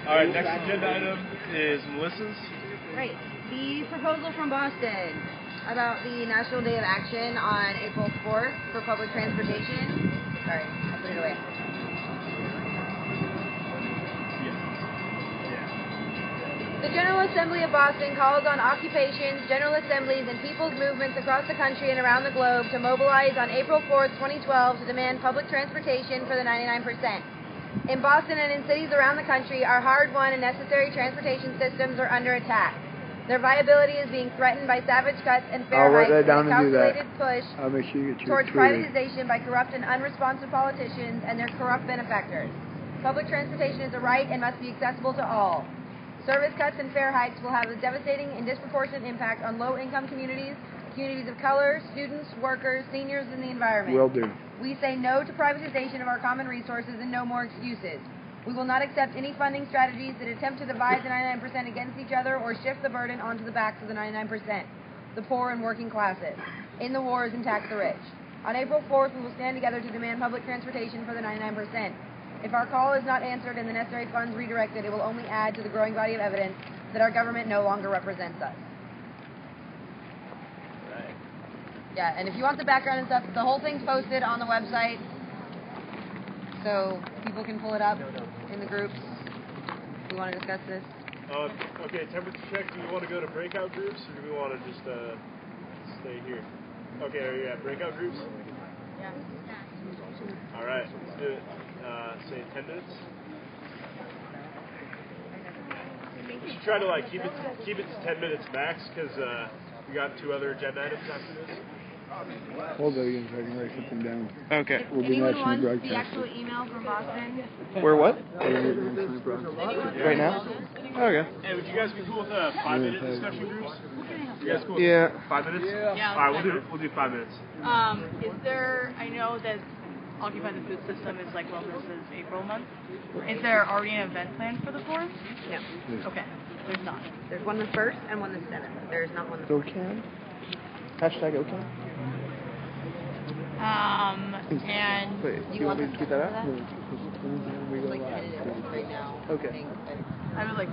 All right, next agenda item is Melissa's. Right. The proposal from Boston about the National Day of Action on April 4th for public transportation. Sorry, I'll put it away. The General Assembly of Boston calls on occupations, general assemblies, and people's movements across the country and around the globe to mobilize on April 4th, 2012 to demand public transportation for the 99%. In Boston and in cities around the country, our hard-won and necessary transportation systems are under attack. Their viability is being threatened by savage cuts and fare hikes and a calculated push towards privatization by corrupt and unresponsive politicians and their corrupt benefactors. Public transportation is a right and must be accessible to all. Service cuts and fare hikes will have a devastating and disproportionate impact on low-income communities, communities of color, students, workers, seniors, and the environment. Will do. We say no to privatization of our common resources and no more excuses. We will not accept any funding strategies that attempt to divide the 99% against each other or shift the burden onto the backs of the 99%, the poor and working classes, in the wars and tax the rich. On April 4th, we will stand together to demand public transportation for the 99%. If our call is not answered and the necessary funds redirected, it will only add to the growing body of evidence that our government no longer represents us. Right. Yeah, and if you want the background and stuff, the whole thing's posted on the website, so people can pull it up in the groups if we want to discuss this. Okay, temperature check. Do you want to go to breakout groups, or do we want to just stay here? Okay, are you at breakout groups? Yeah. All right, let's do it. Say 10 minutes. We should try to keep it to 10 minutes max, because we got 2 other agenda items after this. Hold that again so I can write something down. Okay. We'll be Anyone matching the wants the broadcast. actual email from Boston? Where what? Right now? Okay. Hey, would you guys be cool with 5-minute discussion groups? You guys cool with Yeah. 5 minutes? Yeah. All right, we'll do 5 minutes. Is there, I know that Occupy the Food System is like Wellness's April month. Is there already an event planned for the 4th? No. Okay. There's not. There's one the 1st and one the 7th. There's not one the 4th. OCAN? Hashtag OCAN? And Wait, do you want me to keep that out? Right now. Okay. I would like.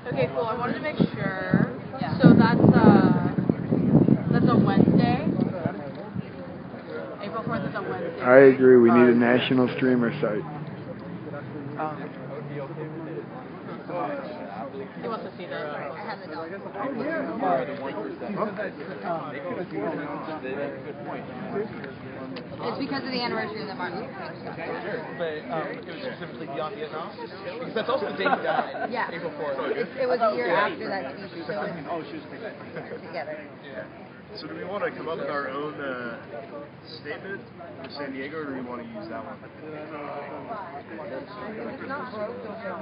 Okay, cool. I wanted to make sure. Yeah. So that's a Wednesday. April 4th is a Wednesday. I agree. We need a national streamer site. He wants to see that. I have the dog. It's because of the anniversary of the Martin Luther King stuff. But it was specifically beyond Vietnam? Because that's also the day he died. Yeah. April 4th. It was a year after that speech. So she was together. Yeah. So do we want to come up with our own statement for San Diego, or do we want to use that one? If it's not broke, don't go.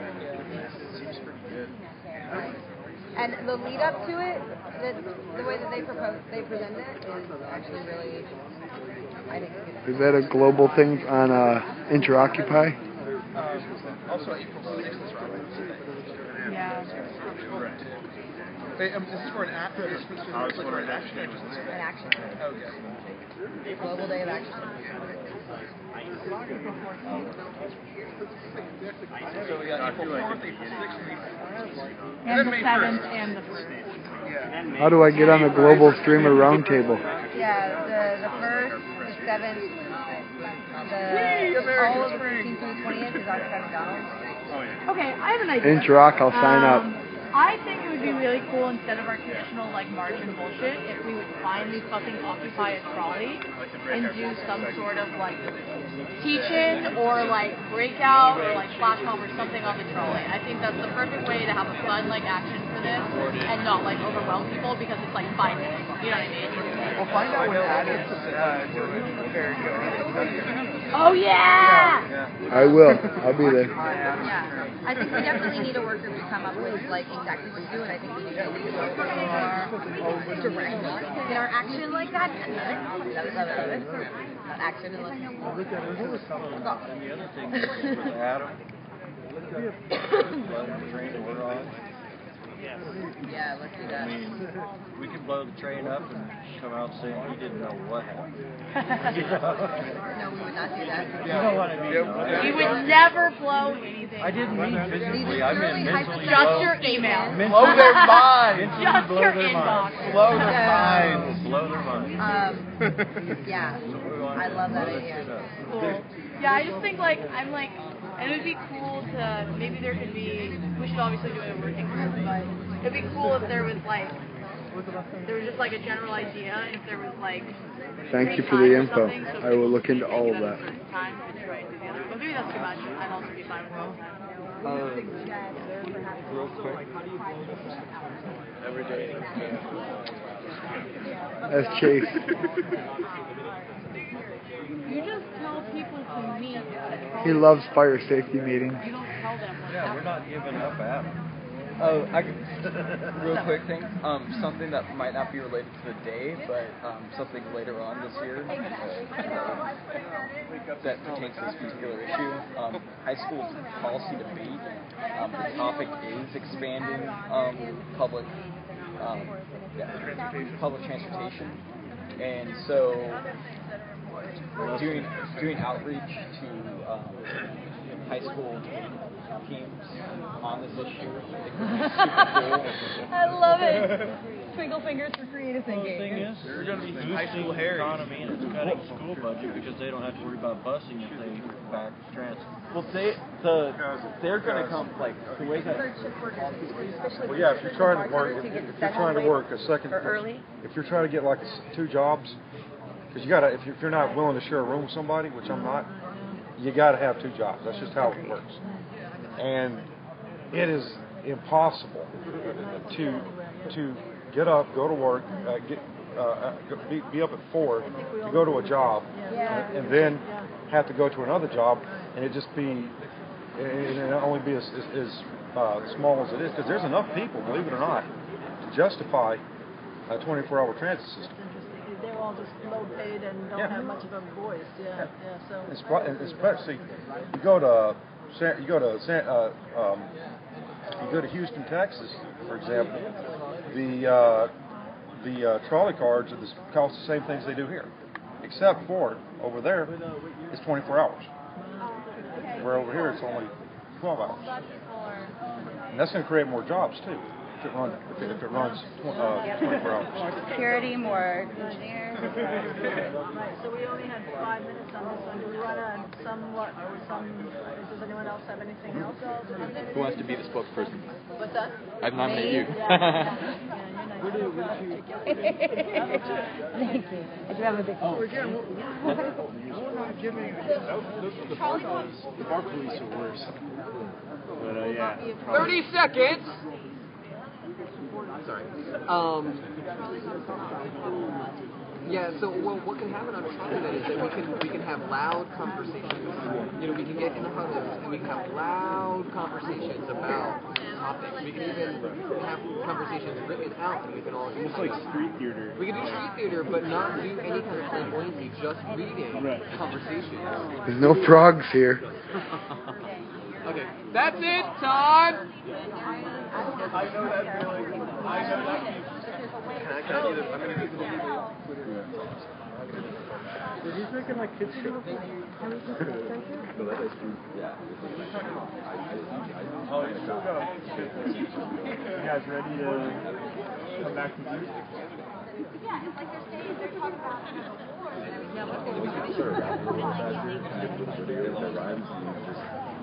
Seems pretty good. And the lead up to it, the way that they present it is actually really, I think, good. Is that a global thing on Interoccupy? Also, April 6th is Robert. Yeah. Right. Wait, is this for an action? Is this for an action? An action. Okay. Global Day of Action. So we got April 4th, April 6th, And the 7th and the 1st. Yeah. How do I get on the Global Streamer Roundtable? Yeah, the 1st, the 7th, all of the 15th through the 20th is Occupy McDonald's. Oh, yeah. Okay, I have an idea. Interoc, I'll sign up. I think it would be really cool, instead of our traditional march and bullshit, if we would finally fucking occupy a trolley and do some sort of teach-in or breakout or flash mob or something on the trolley. I think that's the perfect way to have a fun action for this and not overwhelm people, because it's 5 minutes. You know what I mean? Well, find out when Adam's doing very good. Oh yeah! I will. I'll be there. Yeah, I think we definitely need a work group to come up with like exactly what to do, and I think we need to be more direct in our action like that. Love it. Not action and like. And the other thing is with Adam, blow the train that we're on. Yeah, let's do that. I mean, we could blow the train up and come out saying he didn't know what happened. No, we would not do that. You know what I mean? We would never blow anything. I didn't mean physically. I meant mentally. Just your email. Blow their minds. Just your inbox. Blow their minds. Blow their minds. Yeah, I love that idea. Cool. Yeah, I just think it would be cool to, maybe there could be, we should obviously do a working group, but it'd be cool if there was just a general idea, and if there was Thank you for the info. I will look into all of that. But maybe that's too much. I'd also be fine with that. Real quick. Every day. That's Chase. You just tell people to meet. He loves fire safety meetings. You don't tell them. Yeah, we're not giving up Adam. Oh, real quick thing. Something that might not be related to the day, but something later on this year that pertains to this particular issue. High school policy debate. The topic is expanding public transportation, and so doing outreach to high school teams on this issue. I think would be super cool. I love it. Twinkle fingers for creative thinking. The thing is, they're going to be boosting the economy and it's cutting school budget because they don't have to worry about busing if they back transit. Well, they're going to come the way that. Well, yeah, if you're trying to work, if you're trying to work a second, if you're trying to get 2 jobs, because you gotta, if you're not willing to share a room with somebody, which I'm not, you got to have 2 jobs. That's just how it works. And it is impossible to get up, go to work, be up at 4 to go to a job, and then have to go to another job, and it only be as small as it is, because there's enough people, believe it or not, to justify a 24-hour transit system. They're all just low paid and don't have much of a voice. So. Especially, you go to Houston, Texas, for example. The trolley cars cost the same things they do here, except for over there it's 24 hours. Where over here it's only 12 hours, and that's going to create more jobs too. If it runs 24 hours. More security, more engineers. Right, so we only had 5 minutes on this one. Do we want to does anyone else have anything else? Who wants to be the spokesperson? What's that? I'd nominate you. Thank you. I do have a big The bar police are worse. But yeah. 30 seconds. Sorry. Yeah. So what can happen on Sunday then is that we can have loud conversations. We can get in the huddles and we can have loud conversations about topics. We can even have conversations written out, and we can all just street theater. We can do street theater, but not do any kind of flamboyancy. Just reading conversations. There's no frogs here. Okay, that's it, Todd. I know that feeling. Can I do this? I'm going to do the Did he make kids show? Yeah. Oh, you still go. You guys ready to come back to music? Yeah, it's like they're talking about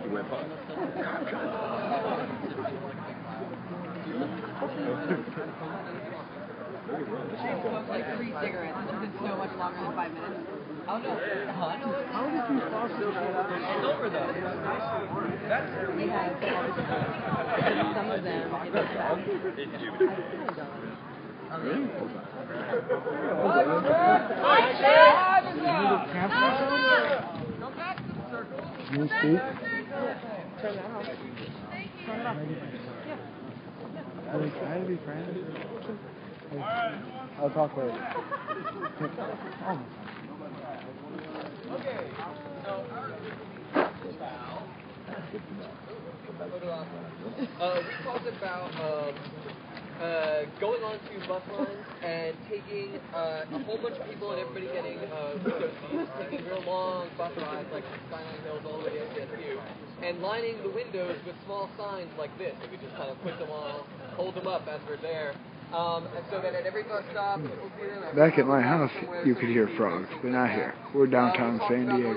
He went by. Like 3 cigarettes. It's been so much longer than 5 minutes. Oh no. How did you possibly get out? It's over though. They have some of them. It's Really? Can you speak? Turn that off. Turn it off. Are we trying to be friends? I'll talk later. Oh. Okay, so we talked about going on to bus lines and taking a whole bunch of people and everybody getting window seats, taking real long bus rides like Skyline Hills all the way to SDSU, and lining the windows with small signs like this. We just kind of put them on, hold them up as we're there. And so that at every bus stop, people see them. Back at my house, you could hear frogs, but not here. We're downtown San Diego.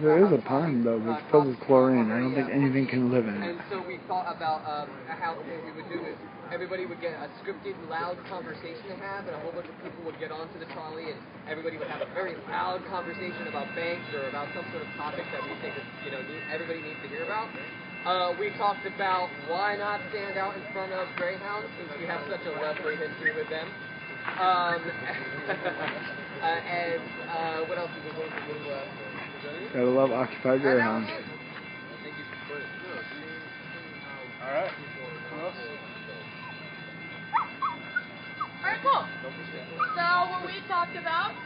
There is a pond, though, but it's filled with chlorine. I don't think anything can live in it. And so we thought about how what we would do is everybody would get a scripted, loud conversation to have, and a whole bunch of people would get onto the trolley, and everybody would have a very loud conversation about banks or about some sort of topic that we think is, everybody needs to hear about. We talked about why not stand out in front of Greyhounds since we have such a lovely history with them. And what else did we go into? Gotta love Occupy Greyhound. Thank you for it. All right. Alright, cool. So what we talked about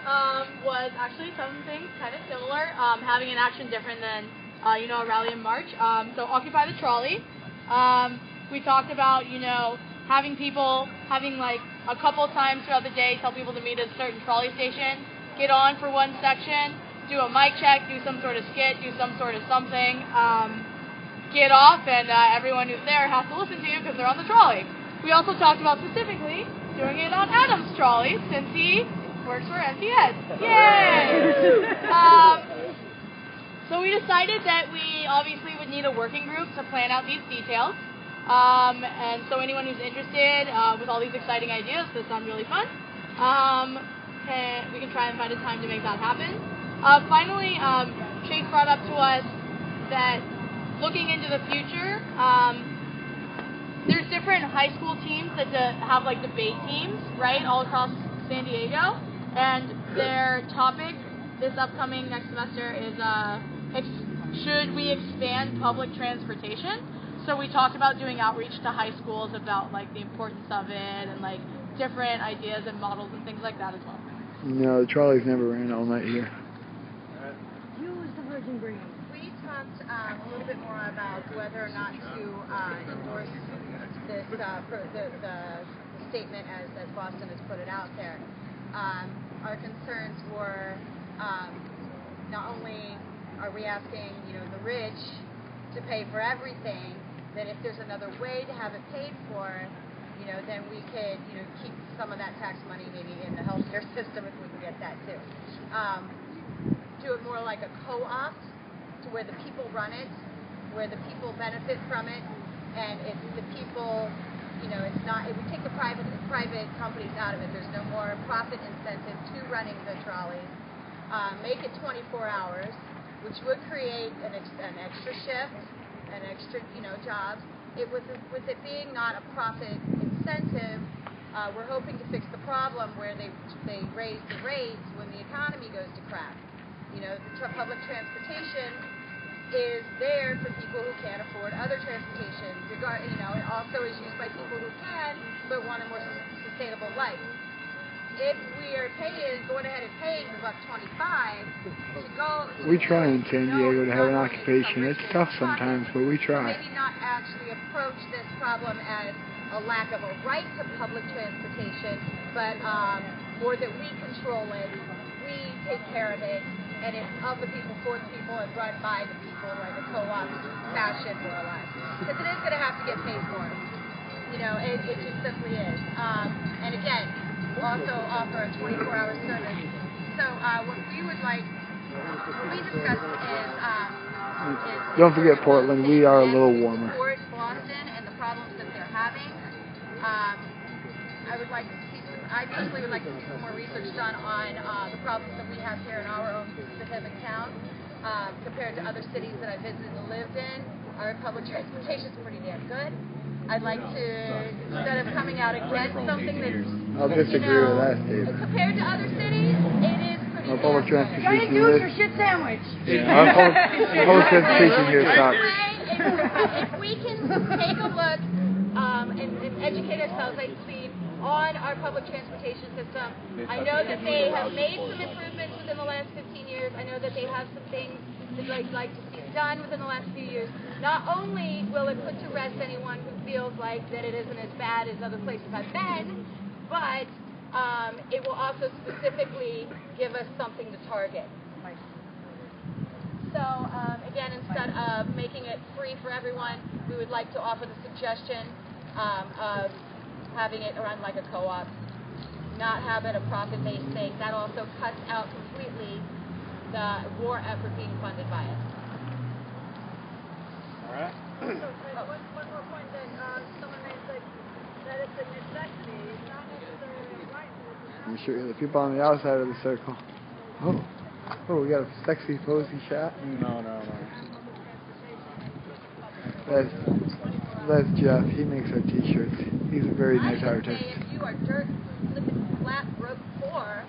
was actually something kind of similar, having an action different than a rally and march. So Occupy the Trolley. We talked about, having people, like a couple times throughout the day, tell people to meet at a certain trolley station, get on for one section, do a mic check, do some sort of skit, do some sort of something, get off, and everyone who's there has to listen to you because they're on the trolley. We also talked about specifically doing it on Adam's trolley since he works for NCS. Yay! So we decided that we obviously would need a working group to plan out these details. And so anyone who's interested with all these exciting ideas, this sounds really fun, we can try and find a time to make that happen. Finally, Chase brought up to us that looking into the future, there's different high school teams that have like debate teams, right, all across San Diego. And their topic this upcoming next semester is should we expand public transportation? So we talked about doing outreach to high schools about like the importance of it and like different ideas and models and things like that as well. No, the trolleys never ran all night here. Use the Virgin Green. We talked a little bit more about whether or not to endorse this the statement as Boston has put it out there. Our concerns were not only are we asking the rich to pay for everything, that if there's another way to have it paid for, then we could keep some of that tax money maybe in the healthcare system if we can get that too. Do it more like a co-op, to where the people run it, where the people benefit from it, and it's the people. It's not. It would take the private companies out of it. There's no more profit incentive to running the trolleys. Make it 24 hours, which would create an extra shift, an extra jobs. With it being not a profit incentive, we're hoping to fix the problem where they raise the rates when the economy goes to crap. The public transportation is there for people who can't afford other transportation. It also is used by people who can but want a more sustainable life. If we are going ahead and paying the $1.25 to go, we try in San Diego to have an occupation. It's tough sometimes, but we try. Maybe not actually approach this problem as a lack of a right to public transportation, but more that we control it, we take care of it, and it's of the people, for the people, and run by the people, like a co-op fashion, more or less. Because it is going to have to get paid for. It just simply is. And again, also offer a 24-hour service. So what we would like, what we discussed is don't forget Portland. We are a little warmer. Support Boston and the problems that they're having. I would like to see I personally would like to see some more research done on the problems that we have here in our own specific town compared to other cities that I visited and lived in. Our public transportation is pretty damn good. I'd like to, instead of coming out against something that's, I'll disagree with that, Steve. Compared to other cities, it is pretty Our public transportation Giant dude, your shit sandwich. Yeah, our public transportation here sucks. If we can take a look and educate ourselves, I believe, on our public transportation system. I know that they have made some improvements within the last 15 years. I know that they have some things that they'd like to see done within the last few years. Not only will it put to rest anyone who feels like that it isn't as bad as other places I've been, but it will also specifically give us something to target. So again, instead of making it free for everyone, we would like to offer the suggestion of having it run like a co-op, not have it a profit-based thing. That also cuts out completely the war effort being funded by it. All right. One more point that someone made, that it's a necessity. It's not necessarily a right. I'm sure the people on the outside of the circle. Oh, we got a sexy, posy shot. No. That's Jeff. He makes our t-shirts. He's a very nice artist. If you are dirt, flipping, flat, broke, poor,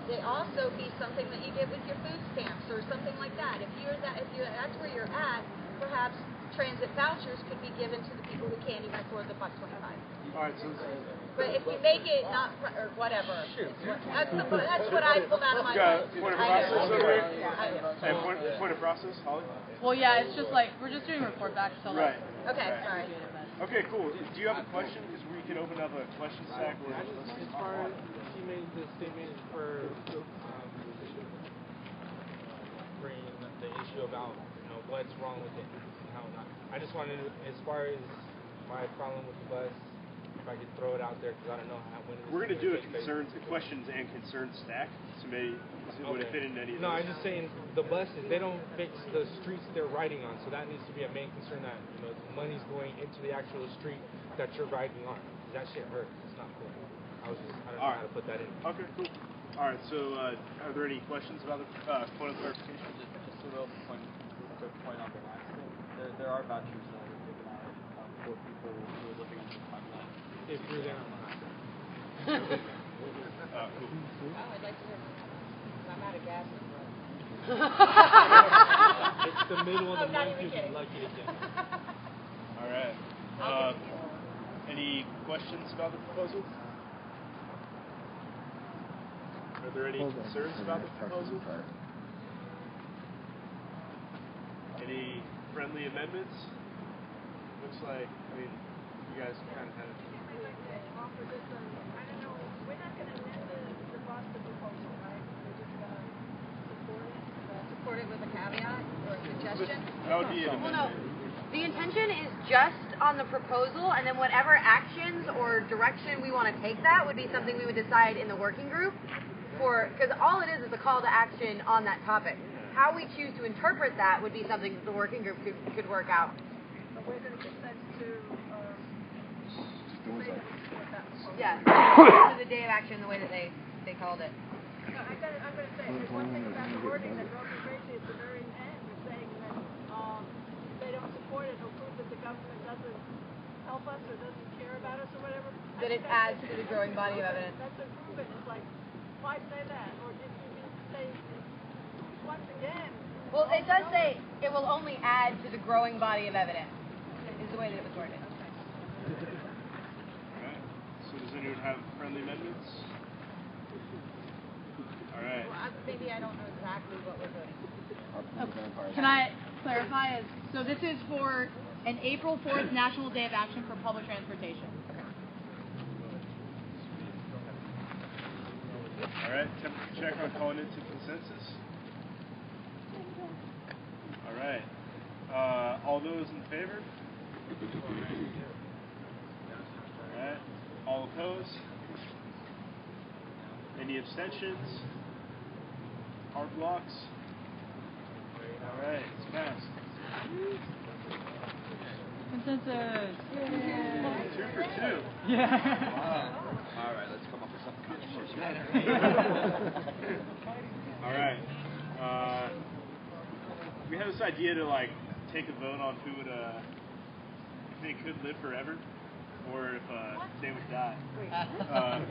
they also be something that you get with your food stamps or something like that. If that's where you're at, perhaps transit vouchers could be given to the people who can't even afford the $1.25. All right, so but if we make it not or whatever, that's what I pulled out of my point of process over here. And point of process, Holly. Well, yeah, it's just like we're just doing report back. So right. Okay. All right. Okay, cool. Do you have a question? Because we could open up a question stack. As far as he made the statement for bringing the issue about what's wrong with it and how not. I just wanted to, as far as my problem with the bus, if I could throw it out there because I don't know when. We're going to do a questions and concerns stack. So maybe would it fit into any of those? No, I'm just saying the buses, they don't fix the streets they're riding on, so that needs to be a main concern that the money's going into the actual street that you're riding on. That shit hurts. It's not cool. I don't know how to put that in. Okay, cool. All right. So are there any questions about the point of clarification? Just a real quick point on the last thing. There are vouchers that are given out for people who are living on the pipeline. If you're there on the cool. I'd like to hear. I'm out of gas. It's the middle of the month. You'll be lucky to get it. All right. Any questions about the proposal? Are there any concerns about the proposal? Any friendly amendments? Looks like, you guys kind of had it. Offer this, I don't know, we're not going to amend the Boston proposal, right? We're just going to support it. Support it with a caveat or a suggestion? That would be an amendment. Well, no. The intention is just on the proposal, and then whatever actions or direction we want to take that would be something we would decide in the working group. Because all it is a call to action on that topic. How we choose to interpret that would be something that the working group could work out. But we're going to consent to support that proposal. Yeah, to the day of action, the way that they called it. No, I'm going to say, there's one thing about the wording that drove me crazy at the very end. You're saying that they don't support it or prove that the government doesn't help us or doesn't care about us or whatever. That it adds to the growing body of evidence. That's improvement. It's like, why say that? Or did you say once again? Well, it does say it will only add to the growing body of evidence, is the way that it was worded. Alright. So does anyone have friendly amendments? Alright. Well, maybe I don't know exactly what we're voting. Can I clarify? So this is for an April 4th National Day of Action for Public Transportation. Alright, temperature check on calling into consensus. Alright. All those in favor? Alright. All opposed? Any abstentions? Hard blocks? Alright, it's passed. Consensus. Yay. 2 for 2. Yeah. All right, let's come up with something controversial. All right. We have this idea to take a vote on who would, if they could live forever. or if they would die.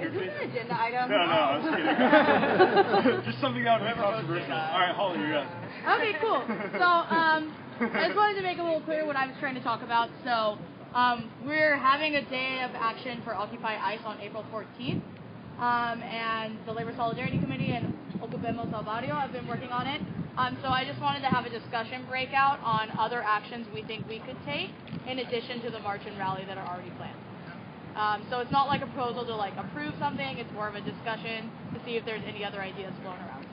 Is this an agenda item? No, I was kidding. Just something that would be controversial. All right, Holly, you're up. Okay, cool. So, I just wanted to make a little clear what I was trying to talk about. So, we're having a day of action for Occupy ICE on April 14th. And the Labor Solidarity Committee and Ocupemos El Barrio have been working on it. So I just wanted to have a discussion breakout on other actions we think we could take in addition to the march and rally that are already planned. So it's not like a proposal to like approve something, it's more of a discussion to see if there's any other ideas floating around.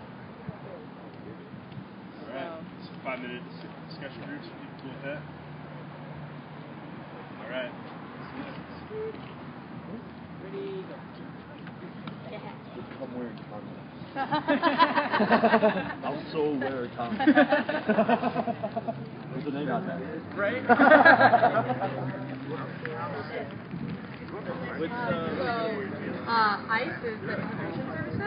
All right, so 5-minute discussion groups, people cool with that? All right. Ready, go. I'm wearing Tommy. Also wear Tommy. What's the name on that? Right? ICE is the Immigration Services.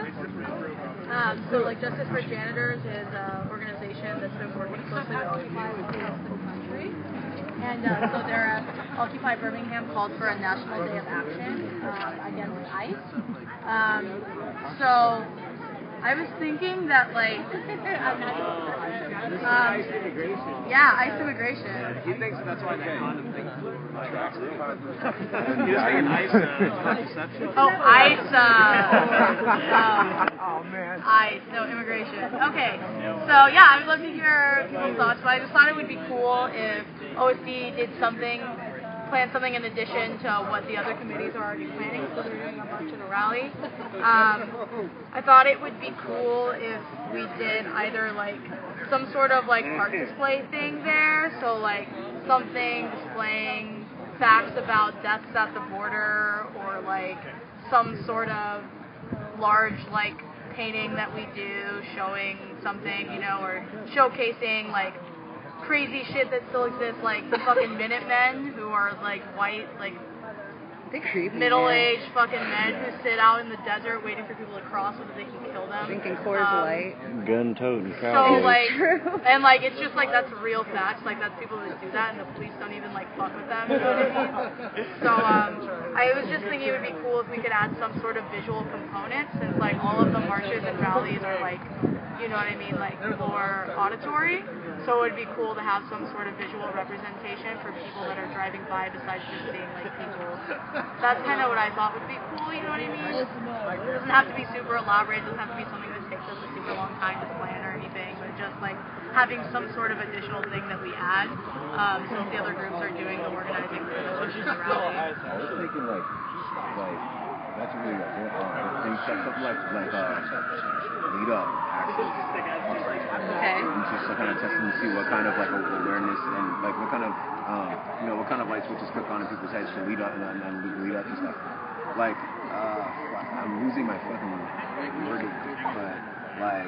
So like Justice for Janitors is an organization that's been working closely with Occupy across the country. And so they're Occupy Birmingham called for a national day of action against ICE. So I was thinking that like yeah, ICE immigration. He thinks that's why that condom thing tracks him. He's saying ICE contraception. Oh, ICE. Oh man. ICE, no immigration. Okay, so yeah, I would love to hear people's thoughts, but I just thought it would be cool if OSD did something, plan something in addition to what the other committees are already planning, so they're doing a march and a rally. I thought it would be cool if we did either like some sort of like art display thing there, so like something displaying facts about deaths at the border, or like some sort of large like painting that we do showing something, you know, or showcasing like crazy shit that still exists, like the fucking Minutemen, who are like white, like middle-aged fucking men who sit out in the desert waiting for people to cross so that they can kill them. Drinking Coors Light. Gun-toting So cowboys. like, and like it's just like that's real facts. Like that's people that do that, and the police don't even like fuck with them. You know what I mean? So I was just thinking it would be cool if we could add some sort of visual component, since like all of the marches and rallies are like, you know what I mean, like more auditory. So it would be cool to have some sort of visual representation for people that are driving by, besides just seeing like people. That's kind of what I thought would be cool, you know what I mean? It doesn't have to be super elaborate, it doesn't have to be something that takes us a super long time to plan or anything, but just like having some sort of additional thing that we add, so if the other groups are doing the organizing for the march and the rally. I was thinking like that's a really good thing, something like lead up actually. Okay. And just kind of testing to see what kind of like awareness and like what kind of what kind of light switches click on in people's heads to lead up and lead up and stuff. Like I'm losing my fucking word, but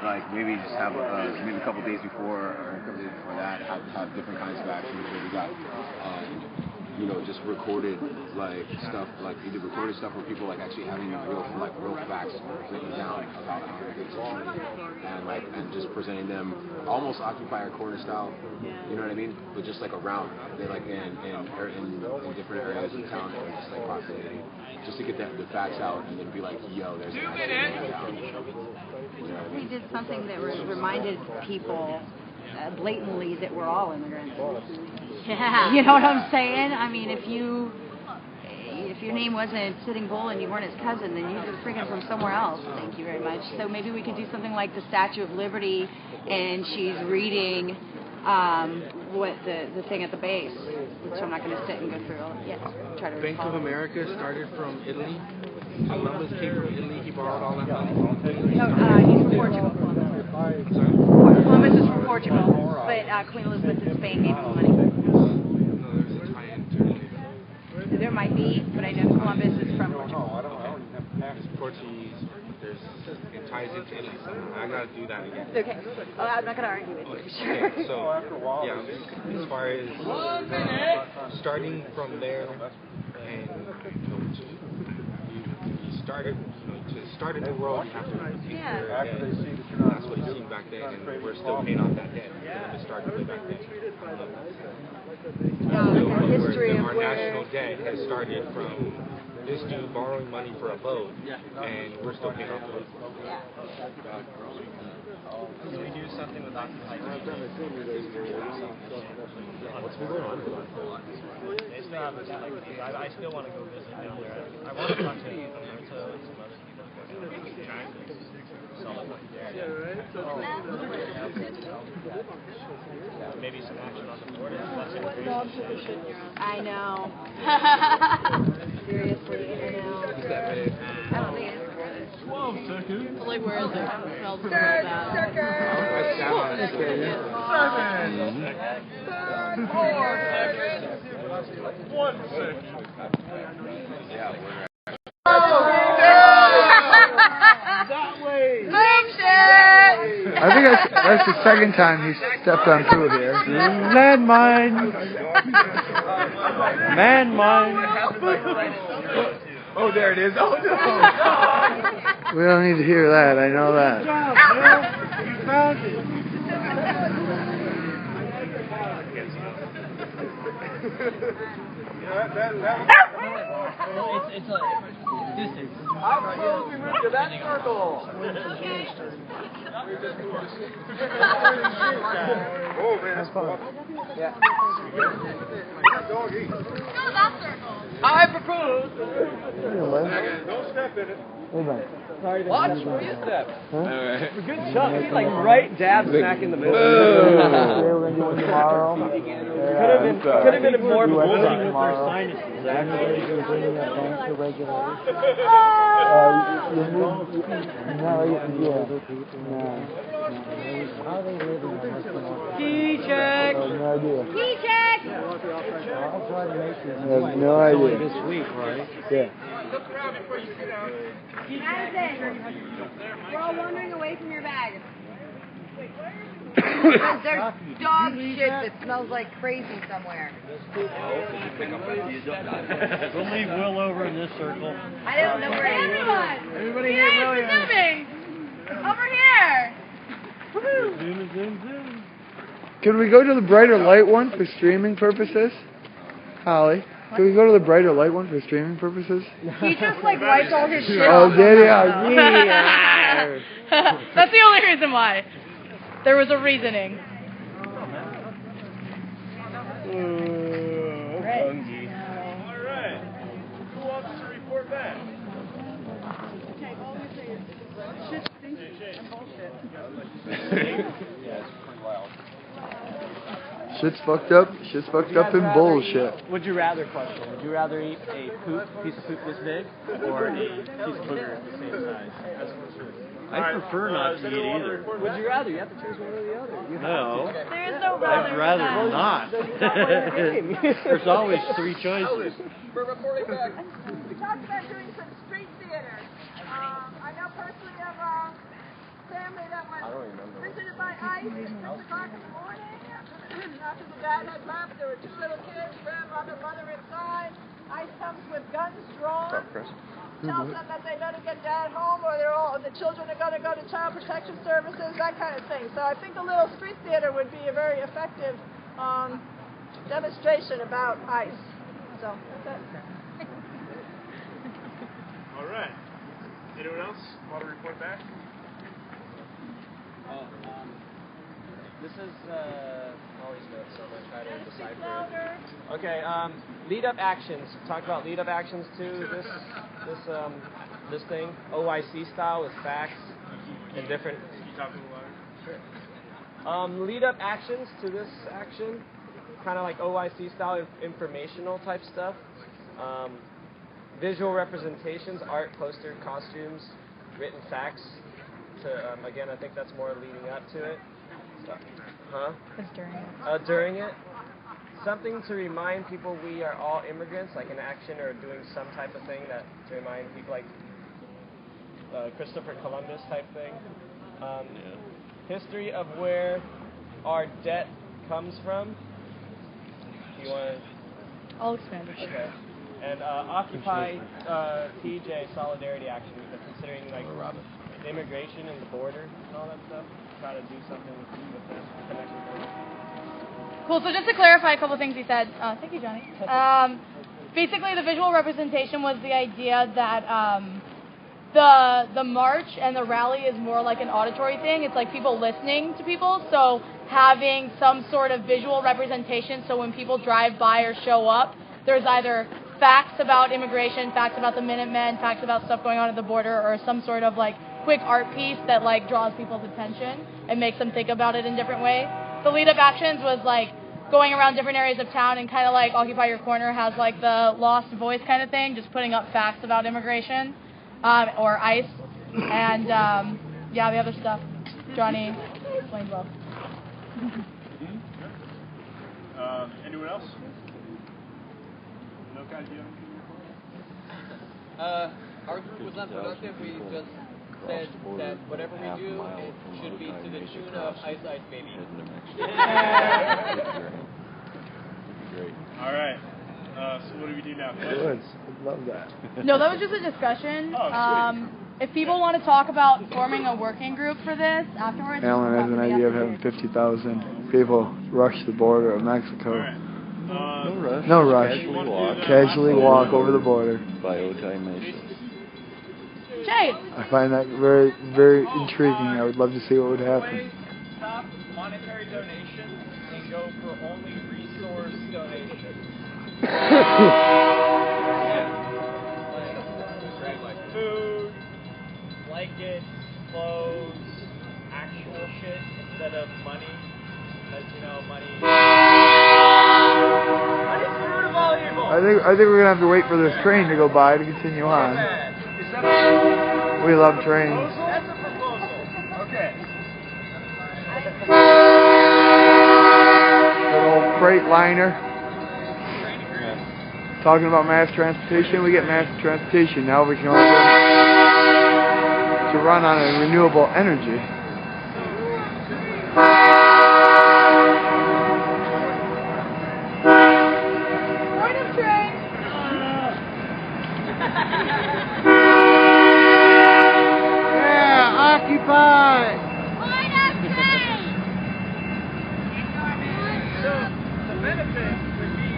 like maybe just have maybe a couple days before or a couple days before that have different kinds of actions where we got just recorded like stuff, like either recorded stuff or people like actually having real facts written down about how things are and just presenting them almost Occupy Corner style, you know what I mean? But just like around, they like in different areas of town that are just like populated, just to get the facts out and then be like, yo, there's an actual down. You know what I mean? We did something that reminded people blatantly that we're all immigrants. Yeah. You know what I'm saying? I mean, if your name wasn't Sitting Bull and you weren't his cousin, then you're freaking from somewhere else. Thank you very much. So maybe we could do something like the Statue of Liberty, and she's reading what the thing at the base, which I'm not going to sit and go through. Yes, try to. Bank of America started from Italy. Columbus came from Italy. He borrowed all that money. No, he's from Portugal. Columbus is from Portugal, but Queen Elizabeth in Spain gave him money. There might be, but I know Columbus is from Portugal. There's Portuguese. It ties into Italy somehow. I gotta do that again. Okay. Oh, I'm not gonna argue with you for sure. Okay, so as far as starting from there, and you started, to start a new road, you have to pay for a After debt. they see that you're not That's what it seemed back then, and we're still paying off that debt. To start way back then. History of Our where national debt has started from this dude borrowing money for a boat, and we're still paying off the boat. Can we do something with Occupy? What's been going on? They still haven't. I still want to go visit down there. I want to talk to some other people. Maybe some action on the board. I know. Seriously, I know. I don't think it's 12 seconds. Like, where is it? Smells so bad. I think that's the second time he stepped on through here. Landmine. Man-mine. Oh, there it is. Oh, no. We don't need to hear that. I know that. Good job, man. You found it. It's a distance. How close we moved to that circle? Oh, man, that's fun. Yeah. Doggy. I propose. Don't step in it. Watch where you step. Huh? Good shot. He's like right dab smack in the middle. Tomorrow. Could have been more bullseye. Key check. No idea. Key check! I'll try to make this. I have no idea. This week, right? Yeah. Madison, we're all wandering away from your bag. Because there's dog shit that smells like crazy somewhere. We'll leave Will over in this circle. I don't know where Everyone! Everybody Yay, hit William. for zooming! Over here! Woohoo! Zoom, zoom, zoom. Can we go to the brighter light one for streaming purposes? Holly, can we go to the brighter light one for streaming purposes? He just like wiped all his shit Oh, off. did he? That's the only reason why. There was a reasoning. Alright. Who wants to report back? Shit's fucked up. Shit's fucked up in bullshit. Would you rather question? Would you rather eat a piece of poop this big or a piece of booger the same size? I prefer not to eat either. Would you rather? You have to choose one or the other. No. There's no I'd rather not. There's always three choices. We're reporting back. We talked about doing some street theater. I know personally of a family that was visited by ICE at 6 o'clock in the morning. After the dad had left, there were two little kids, grandmother, mother inside. ICE comes with guns drawn. Tells them that they better get dad home or the children are going to go to child protection services, that kind of thing. So I think a little street theater would be a very effective demonstration about ICE. So that's it. All right. Anyone else want to report back? This is Molly's notes, so I'm going to try to decipher. Okay, lead-up actions. Talked about lead-up actions to this thing, OIC style with facts and different. Can you talk a little louder? Sure. Lead-up actions to this action, kind of like OIC style informational type stuff. Visual representations, art, poster, costumes, written facts. Again, I think that's more leading up to it. Huh? It's during it. During it. Something to remind people we are all immigrants, like an action or doing some type of thing that to remind people, like Christopher Columbus type thing. History of where our debt comes from. You want to? I'll expand it. Okay. And Occupy TJ Solidarity Action, we've been considering like immigration and the border and all that stuff. Try to do something with them, connect with them. Cool. So just to clarify a couple things he said. Thank you, Johnny. Basically, the visual representation was the idea that the march and the rally is more like an auditory thing. It's like people listening to people. So having some sort of visual representation, so when people drive by or show up, there's either facts about immigration, facts about the Minutemen, facts about stuff going on at the border, or some sort of like quick art piece that like draws people's attention and makes them think about it in different ways. The lead-up actions was like going around different areas of town and kind of like Occupy Your Corner has like the lost voice kind of thing, just putting up facts about immigration or ICE. And yeah, the other stuff Johnny explained well. Anyone else? No guys, do you have our group was not productive. We just said that whatever we do, it should be to the tune of Ice Ice Baby. Great. All right. So what do we do now? Good. I love that. No, that was just a discussion. Oh, if people want to talk about forming a working group for this afterwards, Alan has an idea of having 50,000 people rush the border of Mexico. All right. No rush. No rush. Casually walk over the border. By Ojai Mission. Jay. I find that very, very intriguing. I would love to see what would happen. Stop monetary donations and go for only resource donations. like food, blankets, clothes, actual shit instead of money. Because you know, money's the root of all evil. I think we're gonna have to wait for this train to go by to continue on. Is that a We love trains. That's a proposal. Okay. Good old freight liner. Talking about mass transportation, we get mass transportation. Now we can only to run on a renewable energy. Occupy! So, the benefit would be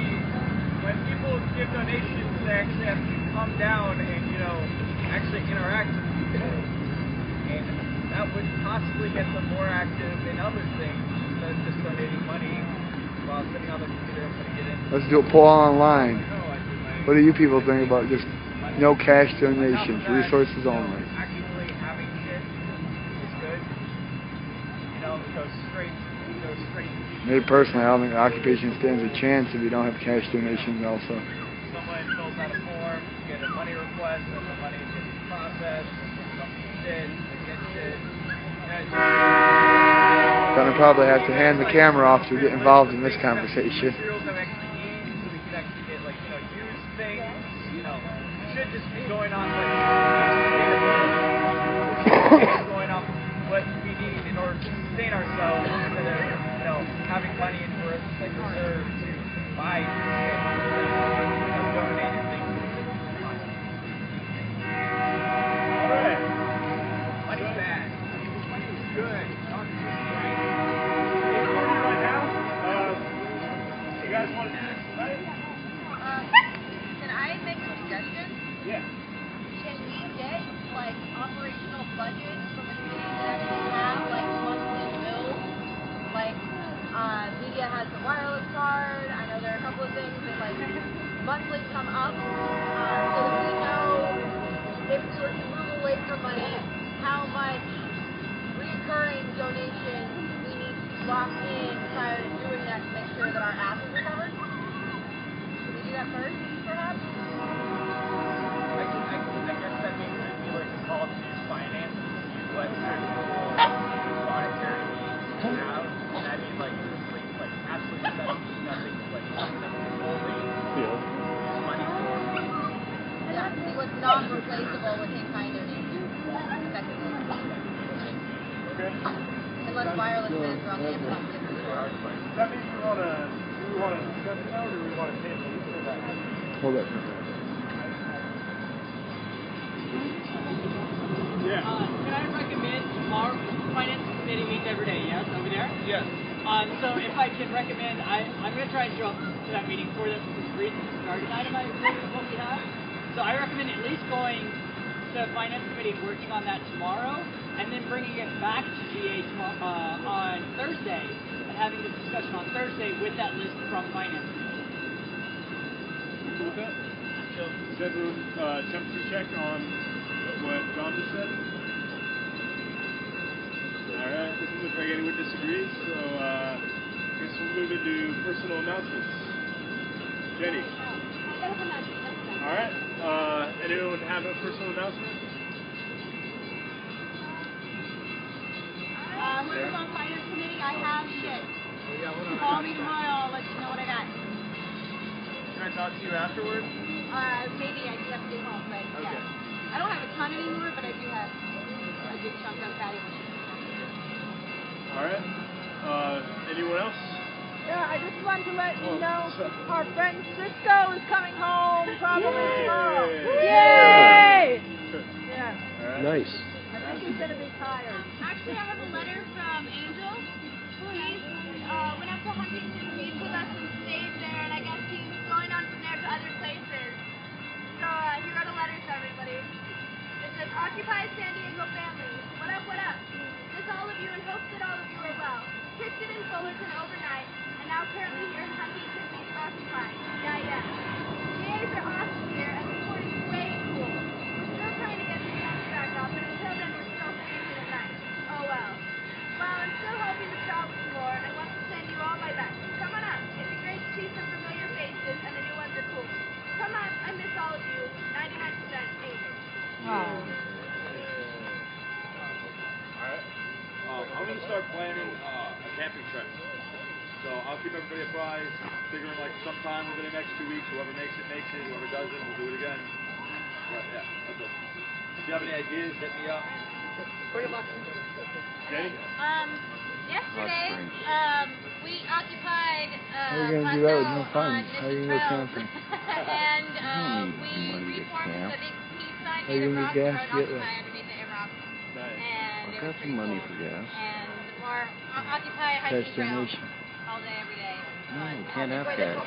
when people give donations, they actually have to come down and, you know, actually interact with people. And that would possibly get them more active in other things instead of just donating money while sitting on the computer and putting it in. Let's do a poll online. What do you people think about just no cash donations, resources only? Me personally, I don't think occupation stands a chance if you don't have cash donations also. Someone fills out a form, you get a money request, and the money gets processed, something did, they get shit. Gonna probably have to hand the camera off to get involved in this conversation. Materials that we actually need, so we can actually get, like, you know, used things, you know. We should just be going on, like, going off what we need in order to sustain ourselves instead of, you know, having money in for like reserve to buy shit, you know, donated things. Alright. Money's bad. Money's good. Right now, you guys want to do this tonight? Can I make a suggestion? Yeah. Can we get like operational budgets from a community that actually have like monthly bills? Like media has the wireless card. I know there are a couple of things that like monthly come up, so that we know if we were to move away from money, how much recurring donations we need to lock in prior to doing that to make sure that our assets are covered. Should we do that first, perhaps? I guess that means it'd be like a call to use finance to see what monetary needs you have. And I mean, like absolutely nothing like only use money for. Yeah, see what's non-replaceable with in-kind donations, effectively. Okay. Unless wireless plans are on the Amazon gift store. That means we want to discuss it now, or do we want to table it for that? Hold up. Yeah. So if I can recommend, I'm going to try and show up to that meeting for the reason to start an item what we have. So I recommend at least going to Finance Committee and working on that tomorrow, and then bringing it back to GA on Thursday, and having this discussion on Thursday with that list from Finance Committee. You cool with that? Sure. Is everyone temperature check on what John just said? Alright, doesn't look like anyone disagrees, so I guess we'll move into personal announcements. Jenny. Alright, anyone have a personal announcement? Working on Finance Committee, I have shit. Call me tomorrow, I'll let you know what I got. Can I talk to you afterward? Maybe I do have to get home, but okay. Yeah. I don't have a ton anymore, but I do have a good chunk of valuable shit. Alright. Anyone else? Yeah, I just wanted to let you know our friend Cisco is coming home probably tomorrow. Yay! Yeah. Right. Nice. I think he's going to be tired. Actually, I have a letter from Angel. He went up to Huntington Beach with us and stayed there, and I guess he's going on from there to other places. So he wrote a letter to everybody. It says, Occupy San Diego family. What up, what up? Miss all of you and hopes that all of you are well. Pitched it in Fullerton overnight, and now currently here in Huntington Beach occupied. Yeah. GAs are awesome here, and the sport is way cool. We're still trying to get the jumps back up, and until then we're still freezing at night. Oh well. Well, I'm still hoping to travel some more, and want to send you all my best. Come on up. It'd be great to see some familiar faces, and the new ones are cool. Come up. I miss all of you. 99% Angel. Wow. Alright. I'm going to start planning a camping trip. So I'll keep everybody apprised, figuring like sometime within the next 2 weeks, whoever makes it, whoever doesn't, we'll do it again. But yeah, that's it. If you have any ideas, hit me up. Jenny? Yesterday, we occupied How are you going to do that with no funds? How are you going to go camping? and we reformed the big peace sign How are you made going of to rock get gas or to get occupy there? underneath the rock. Nice. And I've got some money for gas. And more occupy That's hiking trails donation. all day, every day. No, we can't have gas.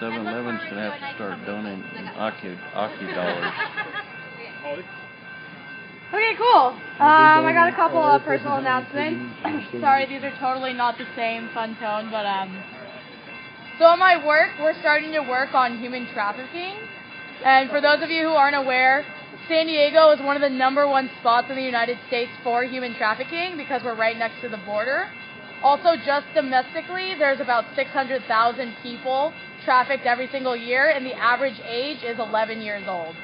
7-Eleven's going to have to start donating Occu dollars. Okay, cool. I got a couple of personal announcements. Sorry, these are totally not the same fun tone, but so at my work, we're starting to work on human trafficking. And for those of you who aren't aware, San Diego is one of the #1 spots in the United States for human trafficking because we're right next to the border. Also, just domestically, there's about 600,000 people trafficked every single year, and the average age is 11 years old.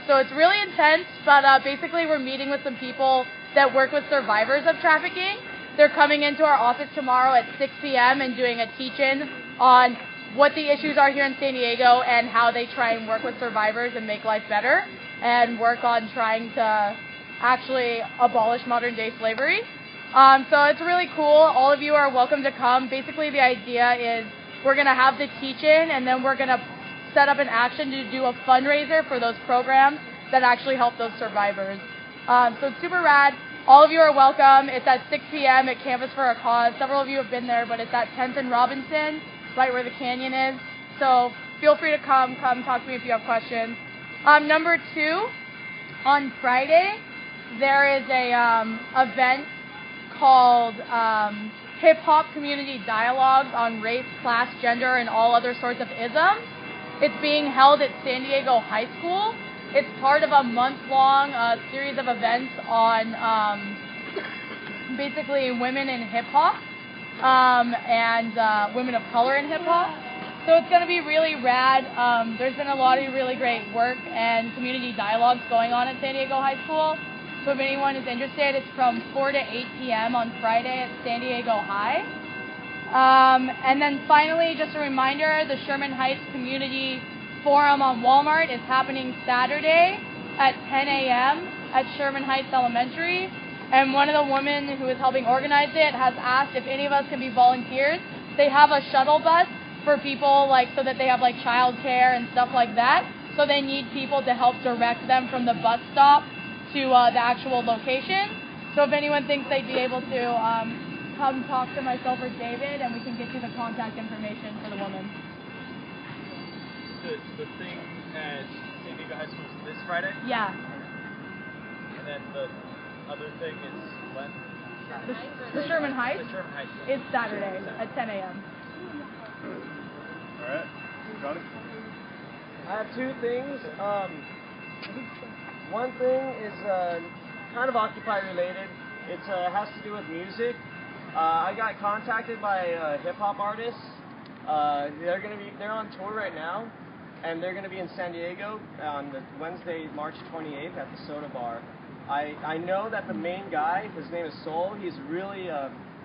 So it's really intense, but basically we're meeting with some people that work with survivors of trafficking. They're coming into our office tomorrow at 6 p.m. and doing a teach-in on what the issues are here in San Diego and how they try and work with survivors and make life better and work on trying to actually abolish modern-day slavery. So it's really cool. All of you are welcome to come. Basically, the idea is we're going to have the teach-in, and then we're going to set up an action to do a fundraiser for those programs that actually help those survivors. So it's super rad. All of you are welcome. It's at 6 p.m. at Campus for a Cause. Several of you have been there, but it's at 10th and Robinson, right where the canyon is. So feel free to come talk to me if you have questions. Number 2, on Friday, there is a event called Hip Hop Community Dialogues on Race, Class, Gender, and all other sorts of isms. It's being held at San Diego High School. It's part of a month-long series of events on basically women in hip-hop and women of color in hip-hop. So it's going to be really rad. There's been a lot of really great work and community dialogues going on at San Diego High School. So if anyone is interested, it's from 4 to 8 p.m. on Friday at San Diego High. And then finally, just a reminder, the Sherman Heights Community Forum on Walmart is happening Saturday at 10 a.m. at Sherman Heights Elementary. And one of the women who is helping organize it has asked if any of us can be volunteers. They have a shuttle bus for people, so that they have childcare and stuff like that. So they need people to help direct them from the bus stop to the actual location. So if anyone thinks they'd be able to, come talk to myself or David, and we can get you the contact information for the woman. The thing at San Diego High School is this Friday? Yeah. And then the other thing is when? The Sherman Heights? The Sherman Heights. It's Saturday at 10 a.m. Alright. Johnny? I have two things. One thing is kind of Occupy related. It has to do with music. I got contacted by hip hop artists. They're on tour right now, and they're gonna be in San Diego on the Wednesday, March 28th at the Soda Bar. I know that the main guy, his name is Soul. He's really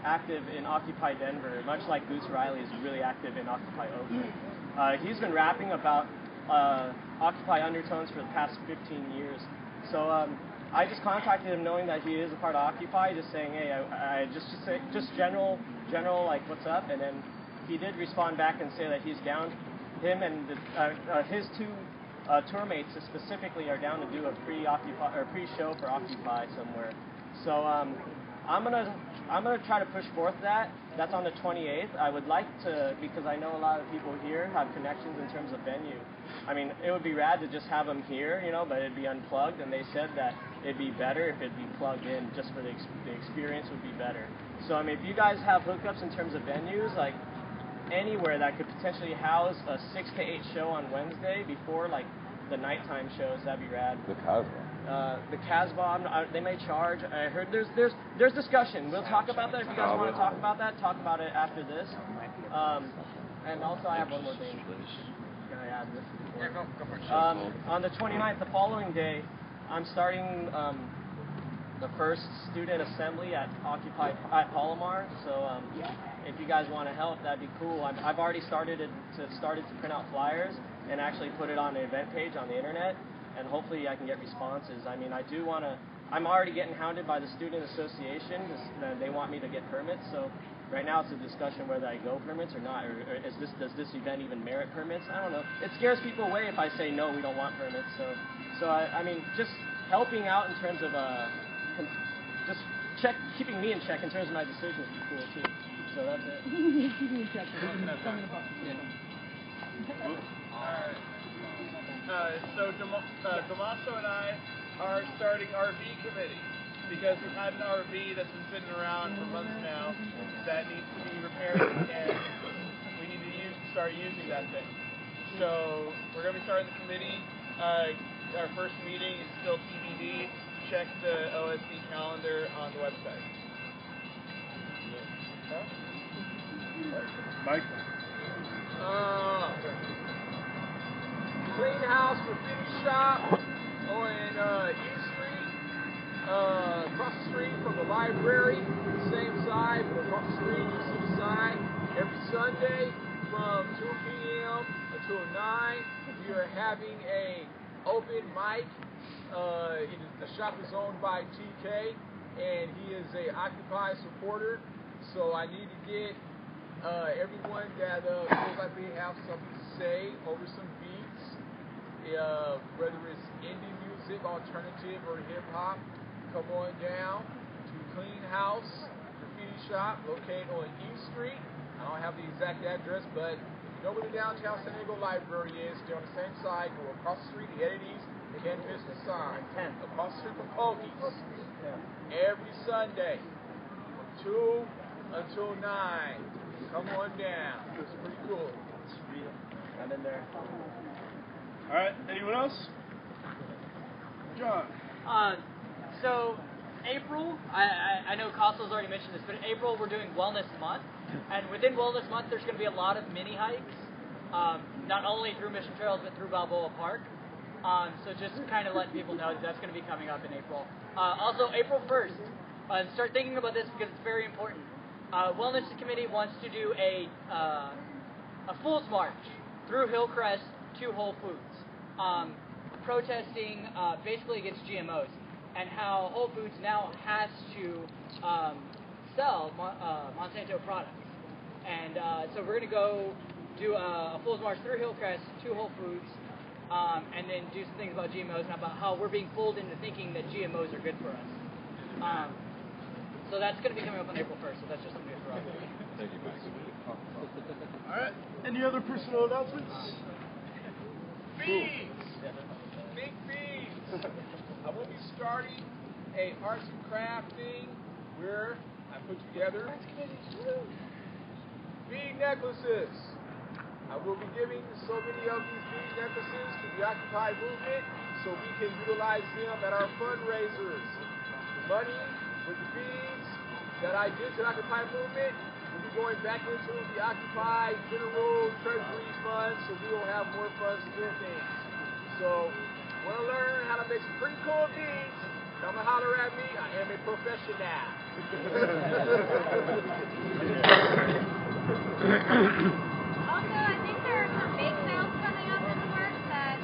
active in Occupy Denver, much like Boots Riley is really active in Occupy Oakland. He's been rapping about Occupy undertones for the past 15 years. So I just contacted him knowing that he is a part of Occupy, just saying, hey, I just general like what's up, and then he did respond back and say that he's down. Him and his two tour mates specifically are down to do a pre-show for Occupy somewhere. So I'm gonna try to push forth that. That's on the 28th. I would like to, because I know a lot of people here have connections in terms of venue. I mean, it would be rad to just have them here, you know, but it'd be unplugged, and they said that it'd be better if it'd be plugged in, just for the experience would be better. So I mean, if you guys have hookups in terms of venues, like anywhere that could potentially house a 6 to 8 show on Wednesday before like the nighttime shows, that'd be rad. The Casbah. The Casbah, they may charge. I heard there's discussion. We'll talk about that. If you guys want to talk about that, talk about it after this. And also, I have one more thing. Can I add this? Yeah, go for it. On the 29th, the following day, I'm starting the first student assembly at Occupy at Palomar. So if you guys want to help, that'd be cool. I've already started to print out flyers and actually put it on the event page on the internet. And hopefully I can get responses. I mean, I'm already getting hounded by the student association. They want me to get permits. So right now it's a discussion whether I go permits or not. Or does this event even merit permits? I don't know. It scares people away if I say no, we don't want permits. So I mean, just helping out in terms of just keeping me in check in terms of my decision would be cool too. So that's it. Keep me in check. So Damaso and I are starting RV committee because we've had an RV that's been sitting around for months now that needs to be repaired, and we need to start using that thing. So we're going to be starting the committee. Our first meeting is still TBD. Check the OSD calendar on the website. Mike? Clean House Graffiti Shop on E Street, across the street from the library, same side, but across the street, you see the sign. Every Sunday from 2 p.m. until 9, we are having a open mic. The shop is owned by TK, and he is a Occupy supporter, so I need to get everyone that feels like they have something to say over some beats, whether it's indie music, alternative, or hip-hop. Come on down to Clean House Graffiti Shop, located on E Street. I don't have the exact address, but you know where the downtown San Diego Library is. They're on the same side. Go across the street, headed east, and then miss the sign. Across the street from Pogies. Every Sunday from 2 until 9. Come on down. It's pretty cool. I'm in there. All right. Anyone else? John. So April, I know Costal's already mentioned this, but in April we're doing Wellness Month, and within Wellness Month there's going to be a lot of mini hikes, not only through Mission Trails but through Balboa Park. So just kind of letting people know that that's going to be coming up in April. Also April 1st, start thinking about this because it's very important. Wellness Committee wants to do a Fool's March through Hillcrest to Whole Foods, protesting basically against GMOs and how Whole Foods now has to sell Monsanto products. And so we're going to go do a Fool's March through Hillcrest to Whole Foods, and then do some things about GMOs and about how we're being fooled into thinking that GMOs are good for us. So that's going to be coming up on April 1st. So that's just something to throw out there. Thank you, Max. All right. Any other personal announcements? Beans! Big beans! I will be starting a arts and craft thing where I put together bead necklaces. I will be giving so many of these bead necklaces to the Occupy movement so we can utilize them at our fundraisers. The money with the beads that I give to the Occupy movement will be going back into the Occupy General Treasury Fund so we will have more funds to do things. So, want to learn how to make some pretty cool beads? Come and holler at me. I am a professional. Also, I think there are some bake sales coming up in the works that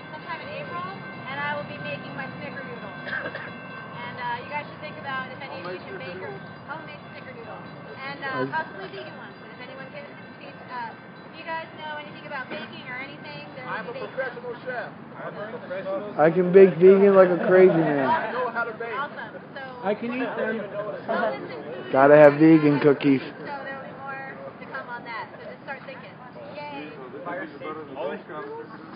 sometime in April, and I will be making my snickerdoodle. And you guys should think about if any of you can make homemade snickerdoodle, and possibly vegan ones. And if anyone can, if you guys know anything about baking or anything, I'm a professional chef. I can bake vegan like a crazy man. I know how to bake. Awesome. So I can eat them. listen. Gotta have vegan cookies. So there'll be more to come on that. So just start thinking. Yay.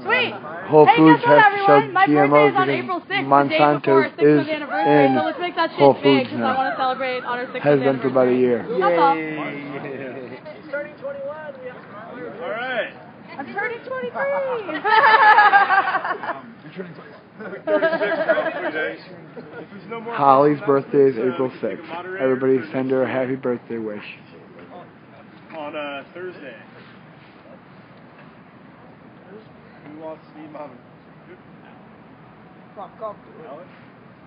Sweet. Whole Hey, Foods guess what, has to show everyone? My birthday is on GMOs April 6th, because the day before Monsanto our 6th is anniversary. in So let's make that shit Whole big Foods because I want to now. celebrate on our 6th Has been for about a year. That's all. Turning 21. All right. I'm turning 23. Holly's birthday is April 6th. Everybody send her a happy birthday wish. On Thursday. Who wants to be mom?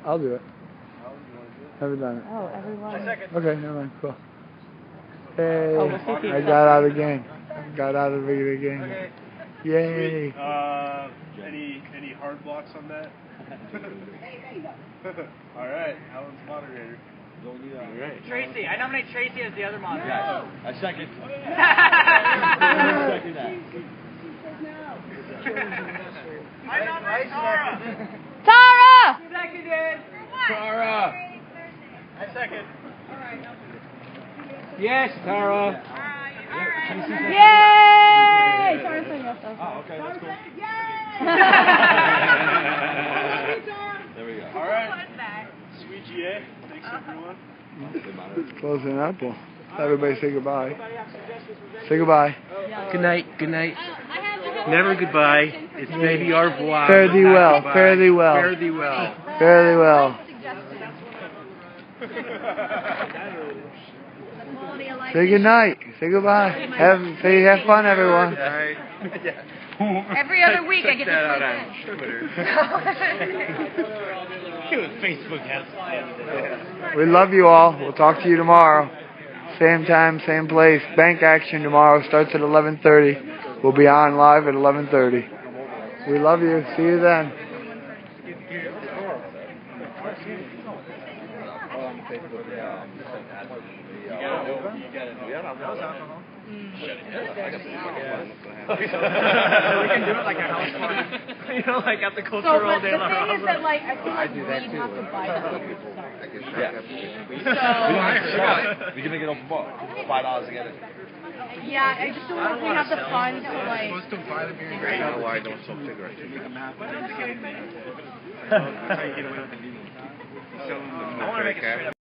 I'll do it. Haven't done it. Oh, everyone. Okay, never mind. Cool. Hey, I got out of the game. Got out of the game. Okay. Yay. Any hard blocks on that? All right. Alan's moderator. All right. Tracy, I nominate Tracy as the other moderator. Yeah, I second. I nominate Tara. Tara! Seconded. Tara. I second. Yes, Tara. Yay! Tara's saying yes, though. Oh, okay, that's cool. There we go. All right. Sweet GA. Thanks, everyone. It's closing up. Well, everybody say goodbye. Say goodbye. Good night. Good night. Never goodbye. It's maybe au revoir. Fare thee well. Goodbye. Fare thee well. Fare thee well. Fare thee well. Say good night. Say goodbye. Have fun, everyone. Every other week I get to Facebook has. We love you all. We'll talk to you tomorrow. Same time, same place. Bank action tomorrow starts at 11:30. We'll be on live at 11:30. We love you. See you then. We can do it like a house party. You know, like at the cultural So, but day. the thing is that, like, I feel like we'd have to buy that. We can make it open bar. $5 to get it. Yeah, I just don't know if we have the funds to, like... Supposed to buy the beer. I know why I don't sell cigarettes. I want to make it straight up.